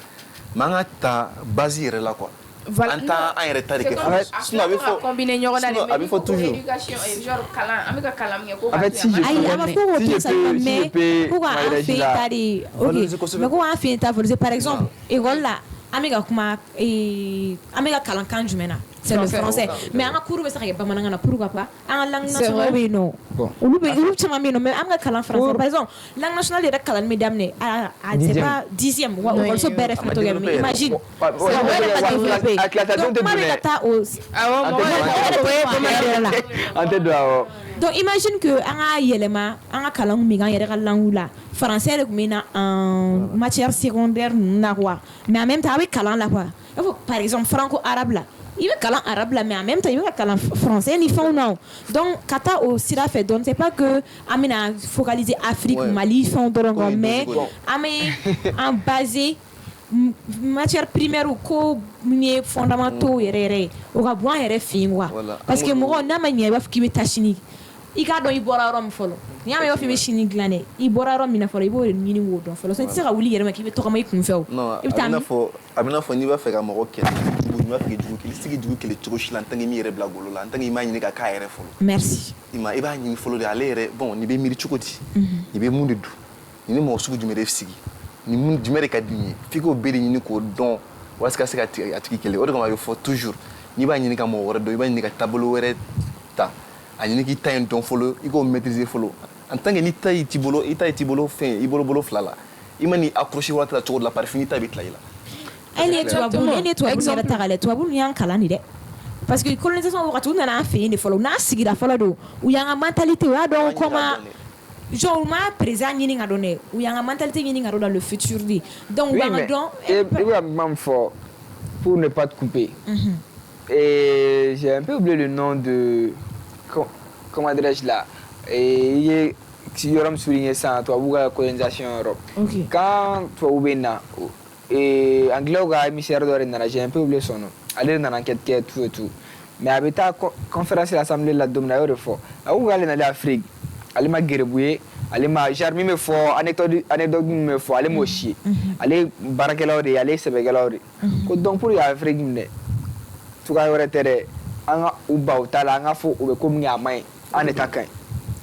manga ta basir là quoi
Voilà,
en temps un yɛrɛ ta de
c'est
kɛ
comme
sinon a bɛ fɔ
combiner ɲɔgɔn na de,
sinon
mais
a bɛ
n'i ko
fɔ toujours
éducation genre kalan an bɛ ka kalan min kɛ ko
En fait, si je
Ayi, a ma fɔ k'o
Si je
tɛ sa
peux- si
mais
je peux
ko ka an
m'adresser
fɛ yen
là.
ta de
Valoriser
ok
kosɛbɛ.
mais ko an fɛ yen ta valoriser par exemple école la an bɛ ka kuma an bɛ ka kalankan jumɛn na c'est le
Français.
français mais an ka cours bɛ se ka kɛ bamanankan na pourquoi pas an ka langue
C'est
nationale
vrai.
bɛ yen nɔ
Bon.
olu caman bɛ yen nɔ mais an ka kalan français
Pour-
par exemple langue nationale yɛrɛ kalanni bɛ daminɛ a c'est
Dixième.
pas 10e wa
Non,
écoliso
non.
bɛɛ yɛrɛ fana t'o kɛ mais imagine
Ouais,
c'est vrai yɛrɛ ka développer
a classation
donc
tɛ
kuma bɛ
bonya.
ka taa o
awɔ mɔgɔ
An tɛ
mɔgɔ
bamanankan.
o ye bamanankan
la.
An tɛ don awɔ.
donc imagine que an ka yɛlɛma an ka kalan min k'an yɛrɛ ka langue la français de tun bɛ na en matière secondaire ninnu na quoi mais en même temps a bɛ kalan la quoi i faut par exemple franco arabe la i bɛ kalan arabe la mais en même temps i bɛ ka kalan français ni fɛnw na o donc ka taa o sira fɛ donc c'est pas que an bɛna focaliser Afrique
Ouais.
Mali fɛnw dɔrɔn
Comme
kan
une
mais
dose de
an bɛ an baser matière primaire ko min ye fondamentaux yɛrɛ yɛrɛ ye o ka bɔ an yɛrɛ fɛ yen quoi
Voilà.
parce que
An
mɔgɔ n'a ma ɲɛ i b'a fɔ k'i bɛ taa sini i k'a dɔn i bɔra yɔrɔ min fɔlɔ n'i y'a mɛn i b'a fɔ i bɛ sini dilan dɛ i bɔra yɔrɔ min na fɔlɔ i b'o de ɲini k'o dɔn fɔlɔ sinon i tɛ se ka wuli i yɛrɛ ma k'i bɛ tɔgɔma i kunfɛ o
non
i bɛ taa
a bɛ n'a fɔ n'i b'a fɛ ka mɔgɔ kɛlɛ jugu n'i b'a fɛ ka jugu kɛlɛ i tɛ se k'i jugu kɛlɛ cogo si la en tant que i m'i yɛrɛ bila golo la en tant que i m'a ɲini ka k'a yɛrɛ fɔlɔ
merci
i b'a ɲini fɔlɔ de ale yɛrɛ bon nin bɛ miiri cogo di nin bɛ mun de dun nin ni mɔgɔ sugu jumɛn de sigi nin mun jumɛn de ka di nin ye f'i k'o bɛɛ de ɲini k'o dɔn walasa ka se ka a tigi kɛlɛ o de kama a bɛ fɔ toujours n'i b'a ɲini ka mɔgɔ wɛrɛ dɔn i b'a ɲini ka taabolo wɛrɛ ta a ɲini k'i ta in dɔn fɔlɔ i k'o maîtriser fɔlɔ en tant que n'i ta y'i t'i bolo fɛn ye i bolo fila la i ma n'i accrocher waati la cogo dɔ la par fini ta bɛ tila i la
e ni ye tubabu yɛrɛ ta k'a lajɛ tubabu ninnu y'an kalan de dɛ parce que colonisation wagati u nana an fɛ yen de fɔlɔ u n'an sigira fɔlɔ don u y'an ka mentalité u y'a dɔn comment genre u ma présent ɲini ka dɔn dɛ u y'an ka mentalité ɲini ka dɔn dans le futur de donc u
Oui,
b'an ka
mais
dɔn
il y a même fort pour ne pas te couper. Et j'ai un peu oublié le nom de. Comment dirais-je là? Et il y a. Si je me souviens ça, toi, vous avez la colonisation en Europe.
ok
Quand toi, vous êtes là, et anglais, vous avez émissaire d'or, j'ai un peu oublié son nom. Allez dans l'enquête, tout et tout. Mais avec ta conférence de l'Assemblée, la domination de fort. Là, vous allez dans l'Afrique, allez ma guérébouiller, allez ma jarmi me fort, anecdote me fort, allez mochier, allez barakelaori, allez sebegelaori. Donc pour l'Afrique, tout cas, aurait été un ou bautala, un faux ou comme un main, en état qu'un.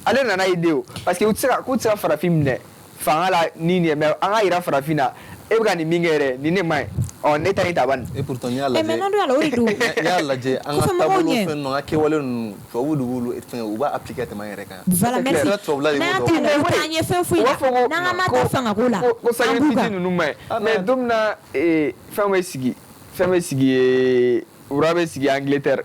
Ale nana idée parce que u tɛ se ka farafin minɛ fanga la ni nin ye mais an ka yira farafin na e bɛ ka nin min kɛ yɛrɛ nin ne ma ɲi ɔ ne ta in ta ban.
et pourtant n'i y'a
mais
lajɛ
maintenant don a la o de don
n'i y'a lajɛ an ka
Ko fɔ mɔgɔw
taabolo
ɲɛ.
fɛn ninnu an ka kɛwale ninnu tubabuw de b'olu fɛn u b'a appliquer ka tɛmɛ an yɛrɛ kan
voilà merci
Yɛrɛ tubabula de
n'an
b'o
t'a
dɔn.
la u t'an ye fɛn foyi
U b'a
la
fɔ ko
n'an ka ma ta fangako la
ko
an b'u
sacrifice
kan
ninnu ma ɲi mais don min na fɛn bɛ sigi wura bɛ sigi Angleterre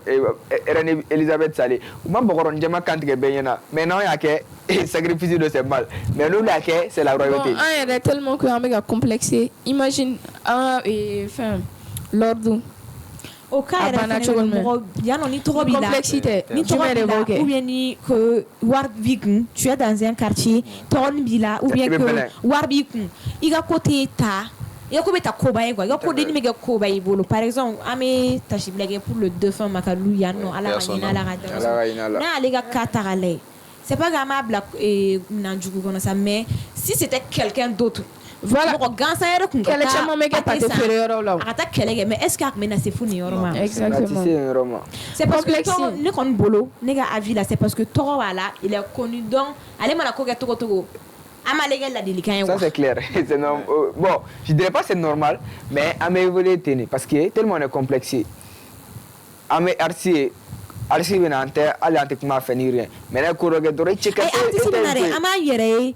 reine Elisabeth Sale u ma bɔgɔrɔni jɛma kantigɛ bɛɛ ɲɛna mais n'anw y'a kɛ sacrifice de c'est mal mais n'olu y'a kɛ c'est la royauté.
Bon, an yɛrɛ tellement que an bɛ ka complexer imagine an ka fɛn l'ordre
o cas
A
yɛrɛ
banna
fɛnɛ
cogo
bɛ
jumɛn?
mɔgɔ yan nɔ ni tɔgɔ b'i la
complexité
ni tɔgɔ
jumɛn de
b'i
b'o
la
kɛ
ou bien ni que wari b'i kun tu es dans un quartier tɔgɔ min b'i la ou bien
I bɛ
que
bɛlɛn.
wari b'i kun i ka ko tɛ ta i ka ko bɛ ta koba ye quoi i ka ko denni bɛ kɛ koba y'i bolo par exemple an bɛ tasibila kɛ pour le défunt Makalu yan nɔ ala ka hinɛ ala ka
Ala ka hinɛ a la.
n'ale ka cas ta k'a lajɛ c'est pas qu'an b'a bila minan jugu kɔnɔ sa mais si c'était quelqu'un d'autre
Voilà.
mɔgɔ gansan yɛrɛ kun ka
Kɛlɛ caman bɛ kɛ pate feereyɔrɔ la o.
a ka taa kɛlɛ kɛ mais est ce que a tun bɛ na se fo nin yɔrɔ ma
Exactement.
c'est parce que
Complexe.
tɔgɔ ne kɔni bolo ne ka avis la c'est parce que tɔgɔ b'a la il est connu donc ale mana ko kɛ togo togo an m'ale kɛ ladilikan ye
Ça
quoi
c'est clair. C'est bon, je dirais pas c'est normal, mais à m'évoluer tenir parce que tellement on est complexé. À me arsi bɛ na an tɛ kuma fɛ ni rien mais ne ko dɔ kɛ dɔrɔn i cɛ ka
ay artiste bɛ na dɛ an b'a yɛrɛ ye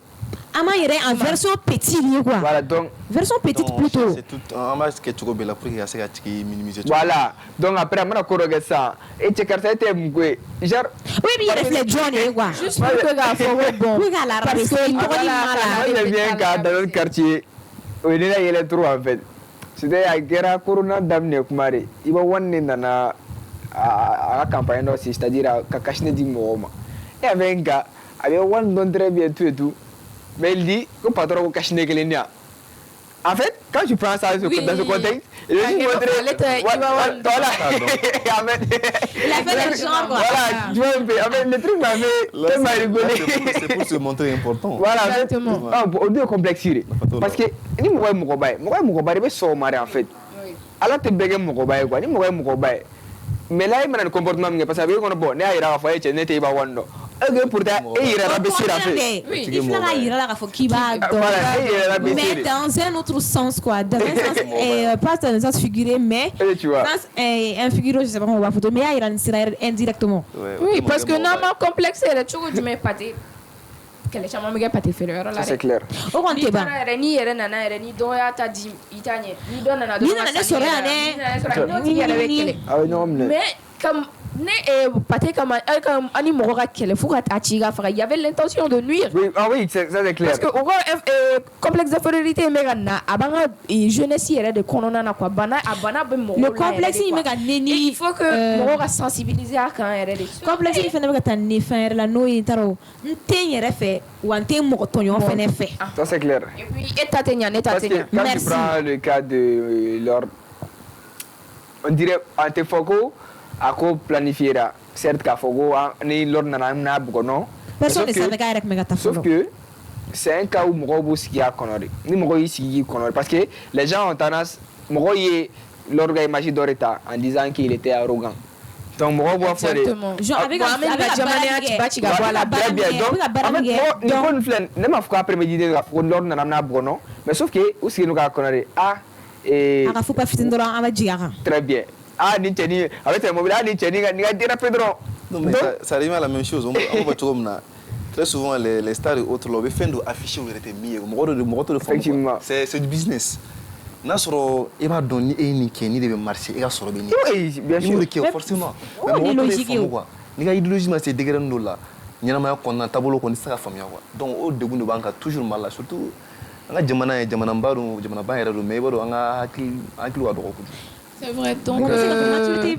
en version petite ye quoi
Voilà donc
version petite
Donc,
plutôt
c'est tout an b'a kɛ cogo bɛɛ la pour que ka se ka tigi minimiser cogo
voilà donc après an mana ko dɔ kɛ sisan e cɛ karisa e tɛ mun ko ye genre
oui b'i yɛrɛ filɛ jɔn de ye quoi
Juste pour que k'a fɔ ko bon
pour k'a la
parce que
tɔgɔ ni
voilà,
m'a la
moi je viens ka dans notre quartier o ye ne la yɛlɛ trop en fait c'était a kɛra corona daminɛ kuma de i b'a wani ne nana a ka campagne dɔ si c'est-à-dire ka cache di mɔgɔw ma e avait un gars a bɛ wani dɔn très bien tout et tout mais il dit que patron ko cache kelen di yan en fait quand tu prends ça
Oui.
dans ce contexte il
Ah,
veut
il
montrer
fallait te- il va voir-
voilà en fait
il a fait le genre quoi
voilà tu vois un peu en fait le truc m'a fait
Là,
tellement rigoler
c'est pour se montrer important.
voilà en fait
Exactement.
o de ye complexe de parce que ni mɔgɔ ye mɔgɔba ye i bɛ sɔn o ma de en fait ala tɛ bɛɛ kɛ mɔgɔba ye quoi ni mɔgɔ ye mɔgɔba ye mais là i mana ni comportement min kɛ parce que a bɛ kɔnɔ bɔ ne y'a yira k'a fɔ e cɛ ne tɛ i b'a wani dɔn et pourtant e yɛrɛ la bɛ sira fɛ
il faut k'a yira la k'a fɔ k'i b'a
voilà e yɛrɛ la bɛ
mais
sira
dans un autre sens quoi dans un sens pas dans un sens figuré mais
tu vois
sens infiguré je sais pas comment on va photo mais y'a yira ni sira indirectement
oui parce que n'a ma complexe yɛrɛ cogo jumɛn pate kɛlɛ caman bɛ kɛ pate feere yɔrɔ la dɛ
c'est clair
o kɔni tɛ ban
n'i yɛrɛ nana yɛrɛ ni dɔgɔya ta di i t'a ɲɛ ni dɔ nana
n'i nana ne sɔrɔ yan dɛ
n'o tigi yɛrɛ bɛ kɛlɛ
a bɛ ɲɔgɔn minɛ
mais comme ne pate kama ani mɔgɔ ka kɛlɛ fo ka taa ci ka faga il y avait l'intention de nuire
oui ah oui ça c'est clair
parce que o ka complexe d'infériorité in bɛ ka na a b'an ka jeunesse yɛrɛ de kɔnɔna na quoi a bana bɛ mɔgɔw la
le complexe in bɛ ka neni
il faut que mɔgɔw ka sensibiliser a kan yɛrɛ de
complexe in fana bɛ ka taa ne fɛn yɛrɛ la n'o ye n taara o n tɛ n yɛrɛ fɛ wa n tɛ mɔgɔ tɔɲɔgɔn fana fɛ
ça c'est clair
et puis e ta tɛ ɲa ne ta
parce
tɛ
que
ɲa
quand tu prends le cas de leur on dirait en te fɔ ko a ko planifiera certes k'a fɔ ko ni leur nana an bɛna bugɔ non
personne ne savait k'a yɛrɛ tun bɛ ka taa
sauf
fɔlɔ
que c'est un cas où mɔgɔw b'u sigi a kɔnɔ de ni mɔgɔ y'i sigi k'i kɔnɔ de parce que les gens ont tendance mɔgɔw ye leur ka image dɔ de ta en disant qu'il était arrogant donc mɔgɔw b'a fɔ de
exactement
genre a bɛ ka
jamanaya ci ba ci ka bɔ a la
très bien donc en fait nin ko nin filɛ ne m'a fɔ k'a prémédité k'a fɔ ko leur nana bɛna bugɔ non mais sauf que u sigilen don k'a kɔnɔ de
a ka fupa fitini dɔrɔn an bɛ jigin a kan
très bien ni cɛnin a bɛ tɛmɛ mobili ni cɛnin ni ka déraper dɔrɔn
Non, mais ça revient à la même chose. On va très souvent, les stars et autres, ils font afficher où ils étaient mis.
Effectivement.
C'est du business. N'a sɔrɔ i b'a dɔn ni e ye nin kɛ ni de bɛ marcher e ka sɔrɔ bɛ nin
oui bien sûr
i m'o de kɛ forcément mais mɔgɔ t'o de faamu quoi n'i ka idéologie ma se degré dɔ la ɲɛnamaya kɔnɔna taabolo kɔni tɛ se ka faamuya quoi donc o degun de b'an kan toujours Mali la surtout an ka jamana ye jamanaba don jamanaba yɛrɛ don mais i b'a dɔn an ka hakili ka dɔgɔ kojugu.
c'est vrai donc
maturité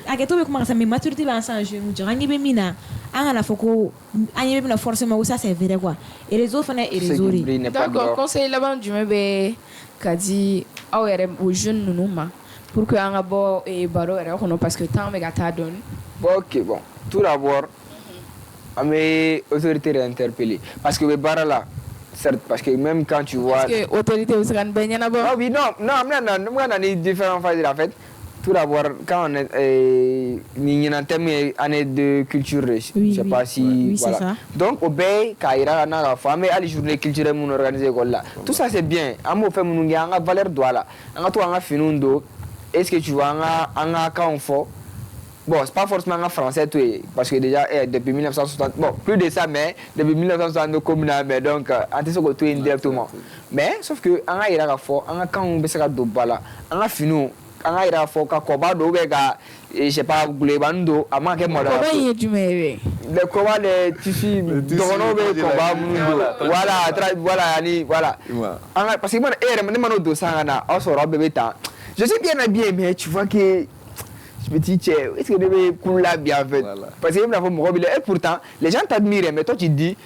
hakɛto bɛ kuma ka sa mais maturité b'an san jeune jɔ an ɲɛ bɛ min na an kana fɔ ko an ɲɛ bɛ min na forcément ko ça c'est vrai quoi et réseau fana ye réseau de
d'accord conseil laban jumɛn bɛ ka di aw yɛrɛ o jeune ninnu ma pour que an ka bɔ baro yɛrɛ kɔnɔ parce que temps bɛ ka taa dɔɔni.
ok bon tout d'abord an bɛ autorité interpeller parce que u bɛ baara la certes parce que même quand tu vois
est-ce que autorité bɛ se ka nin bɛɛ ɲɛnabɔ.
ah oui non an bɛna na ni différentes phases en fait tout d'abord quand on est ni ɲinan thème ye année de culture je sais pas si voilà donc o bɛɛ ye k'a yira n'a ka fɔ an bɛ hali journée culturelle minnu organiser école la tout ça c'est bien an b'o fɛn minnu kɛ an ka valeur don a la an ka to an ka finiw don est-ce que tu vois an ka kanw fɔ bon c'est pas forcément an ka français to yen parce que déjà depuis 1960 bon plus de ça mais depuis 1962 comme na mais donc an tɛ se k'o to yen directement mais sauf que an ka yira k'a fɔ an ka kanw bɛ se ka don ba la an ka finiw an ka yira fɔ ka kɔba don ou ka je sais pas gulebani don a ma kɛ maloya
kɔba in ye jumɛn ye.
les kɔba les tissus dɔgɔnɔw bɛ kɔba minnu don voilà ani voilà an ka parce que e yɛrɛ ne mana o don san ka na aw sɔrɔ aw bɛɛ bɛ tan je suis bien habillé mais tu vois que je me dis tiens est-ce que ne bɛ kulu la bien en fait parce que i bɛna fɔ mɔgɔ b'i la et pourtant les gens t'admirent mais toi tu dis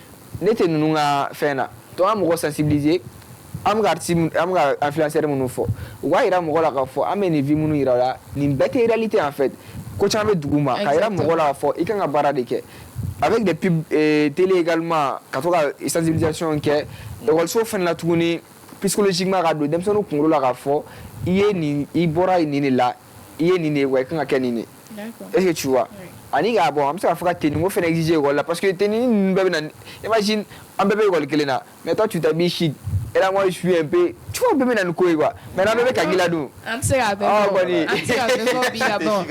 ne tɛ ninnu ka fɛn na donc an mɔgɔ sensibiliser an bɛ ka influenceur minnu fɔ u k'a yira mɔgɔ la k'a fɔ an bɛ nin vie minnu yira o la nin bɛɛ tɛ réalité en fait ko caman bɛ dugu ma k'a yira mɔgɔ la k'a fɔ i kan ka baara de kɛ avec des pubs télé également ka to ka sensibilisation kɛ écoliso fana la tuguni psychologiquement ka don denmisɛnninw kunkolo la k'a fɔ i bɔra nin de la i ye nin de ye wa i kan ka kɛ nin de est-ce que tu vois ani k'a bon an bɛ se k'a fɔ ka tenue ko fana exiger école la parce que tenue ninnu bɛɛ bɛ na imagine an bɛɛ bɛ école kelen na mais toi tu t'habilles chic et là moi je suis un peu tu vois bébé nan ko quoi mais là bébé ka gila dun
an tɛ se ka bɛɛ fɔ an tɛ se ka bɛɛ fɔ bi ka ban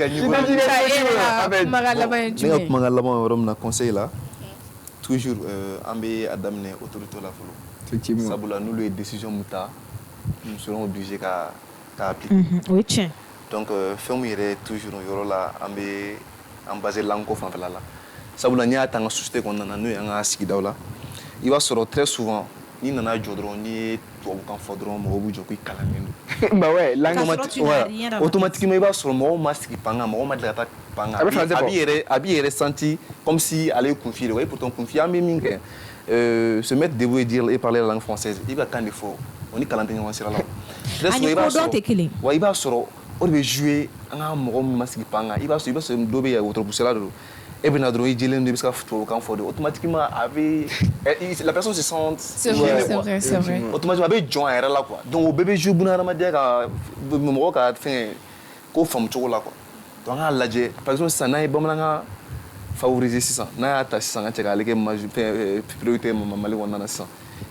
ne ka kuma laban yɔrɔ min na conseil la toujours an bɛ a daminɛ autorité la fɔlɔ
effectivement
sabula n'olu ye décision min ta nous serons obligés ka appliquer
o ye tiɲɛ
donc fɛn min yɛrɛ toujours o yɔrɔ la an bɛ an basé langue ko fanfɛla la sabula n'i y'a ta an ka société kɔnɔna na n'o ye an ka sigidaw la i b'a sɔrɔ très souvent n'i nana jɔ dɔrɔn n'i ye tubabukan fɔ dɔrɔn mɔgɔw b'u jɔ ko i kalannen don
bah ouais langue
automatiquement i b'a sɔrɔ mɔgɔw ma sigi pan kan mɔgɔw ma deli ka taa pan kan a b'i yɛrɛ senti comme si ale ye kunfi de wa et pourtant kunfi an bɛ min kɛ se mettre debout et dire et parler la langue française i bɛ kan de fɔ o ni kalan tɛ ɲɔgɔn sira la
ani kodɔn tɛ kelen
wa i b'a sɔrɔ o de bɛ jouer an ka mɔgɔ min ma sigi pan kan i b'a sɔrɔ dɔ bɛ yen wotorobunsira de don Et bien, automatiquement, la personne se sent.
C'est vrai.
Automatiquement, avec John là quoi. Donc, au bébé joue, on a dit que fait qu'on forme tout là quoi. Donc, on a lâché. Par exemple, ça n'a pas favoriser ça. N'a pas ça, on a dit que priorité maman on a ça.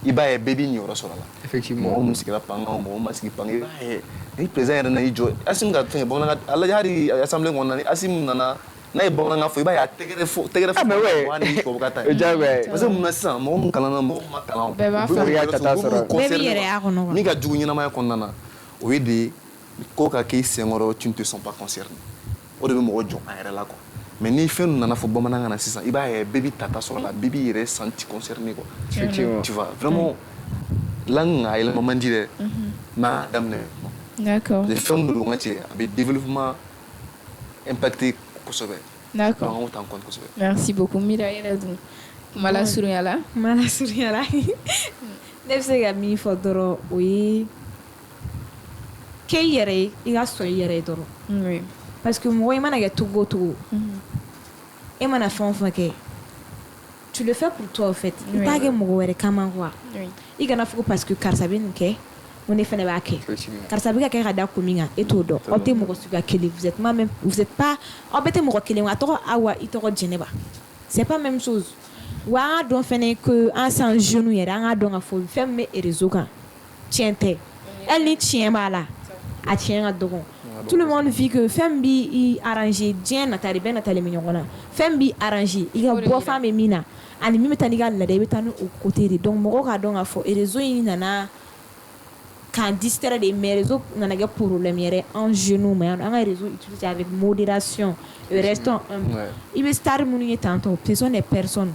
Il va y bébé n'y aura sur là.
Effectivement.
On musique la panga, on musique panga. Il présente un ijo. Asim gat fait bon là. Allah yari assemblée on a asim nana. Na bon nga fo iba ya tegere fo wani ko bukata parce que mun san mo kala mo kala
bébé yɛrɛ y'a kɔnɔ
ni ka jugu ɲɛnamaya kɔnɔna na o ye de ko ka k'i senkɔrɔ tu ne te sens pas concerné o de bɛ mɔgɔ jɔ a yɛrɛ la quoi mais ni fɛn ninnu nana fɔ bamanankan na sisan i b'a ye bɛɛ bɛ tata sɔrɔ la bɛɛ b'i yɛrɛ senti concerné quoi tu vois vraiment langue a yɛlɛma man di dɛ m'a daminɛ
d'accord
les fɛn ninnu ŋa cɛ a bɛ développement impacté kosɛbɛ.
D'accord.
Donc, on t'en compte kosɛbɛ.
Merci beaucoup Mira yɛrɛ dun kuma lasurunya la
ne bɛ se ka min fɔ dɔrɔn o ye kɛ i yɛrɛ ye i ka sɔn i yɛrɛ ye dɔrɔn
oui
parce que mɔgɔ i mana kɛ cogo o cogo e mana fɛn o fɛn kɛ tu le fais pour toi en fait i t'a kɛ mɔgɔ wɛrɛ kama quoi i kana fɔ ko parce que karisa bɛ nin kɛ ko ne fɛnɛ b'a kɛ karisa bɛ ka kɛ ka da kun min kan e t'o dɔn aw tɛ mɔgɔ suguya kelen vous êtes pas aw bɛɛ tɛ mɔgɔ kelen a tɔgɔ Awa i tɔgɔ Jɛnɛba c'est pas même chose wa an ka dɔn fɛnɛ que an san jeune yɛrɛ an ka dɔn ka fɔ fɛn min bɛ réseau kan tiɲɛ tɛ hali ni tiɲɛ b'a la a tiɲɛ ka dɔgɔ tout le monde vit que fɛn b'i arranger diɲɛ natali bɛɛ natalen bɛ ɲɔgɔn na fɛn b'i arranger i ka bɔ fan bɛ min na ani min bɛ taa n'i ka laada i bɛ taa ni o côté de donc mɔgɔw ka dɔn ka fɔ réseau in nana k'an distraire de mais réseau nana kɛ problème yɛrɛ an jeunes ma yan an ka réseau utiliser avec modération restons humbles i bɛ star minnu ye tantôt ce sont des personnes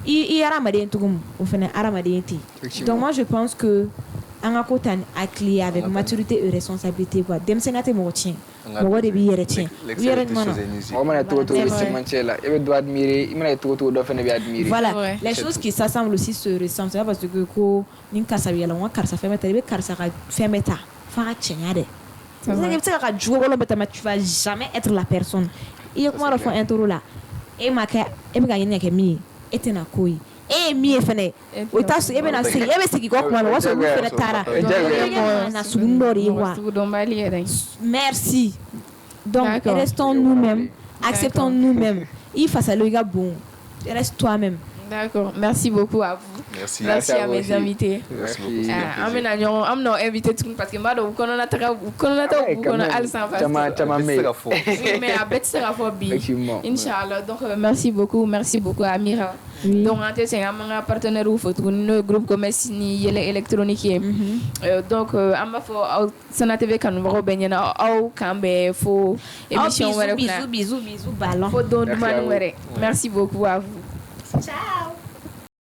i ye hadamaden cogo min o fana hadamaden ten donc moi je pense que an ka ko ta ni hakili avec maturité et responsabilité quoi denmisɛnninya tɛ mɔgɔ tiɲɛ mɔgɔ de b'i yɛrɛ tiɲɛ u yɛrɛ ɲuman na
mɔgɔ mana cogo cogo bɛ cɛmancɛ la e bɛ dɔ admirer i mana cogo cogo dɔ fana bɛ admirer
voilà les choses qui s'assemblent aussi se ressemblent c'est pas parce que ko ni karisa bɛ yɛlɛ n ka karisa fɛn bɛ ta i bɛ karisa ka fɛn bɛ ta f'a ka cɛɲa dɛ i bɛ se ka jugu wɛrɛ bɛ ta mais tu vas jamais être la personne i ye kuma dɔ fɔ intro la e ma kɛ e bɛ ka ɲini ka kɛ min ye e tɛna k'o ye e ye min ye fɛnɛ o t'a sɔrɔ e bɛ na sigi e bɛ sigi kɔ kuma na o b'a sɔrɔ olu fɛnɛ taara na sugu dɔ de ye quoi merci donc restons nous-mêmes acceptons nous-mêmes i fasalo i ka bon reste toi-même.
D'accord, merci beaucoup à vous. Merci à mes invités.
Merci beaucoup.
On a invité tout parce que madame, vous connaissez Alsan mais à bête sera fort bien. Inch'Allah. Donc merci beaucoup à Mira. Donc en c'est un partenaire ou photo le groupe commerce ni électronique. Donc on va faire Sana TV kan waro benyana au kambe fo émission
bisous ballon.
Merci beaucoup à vous.
Ciao.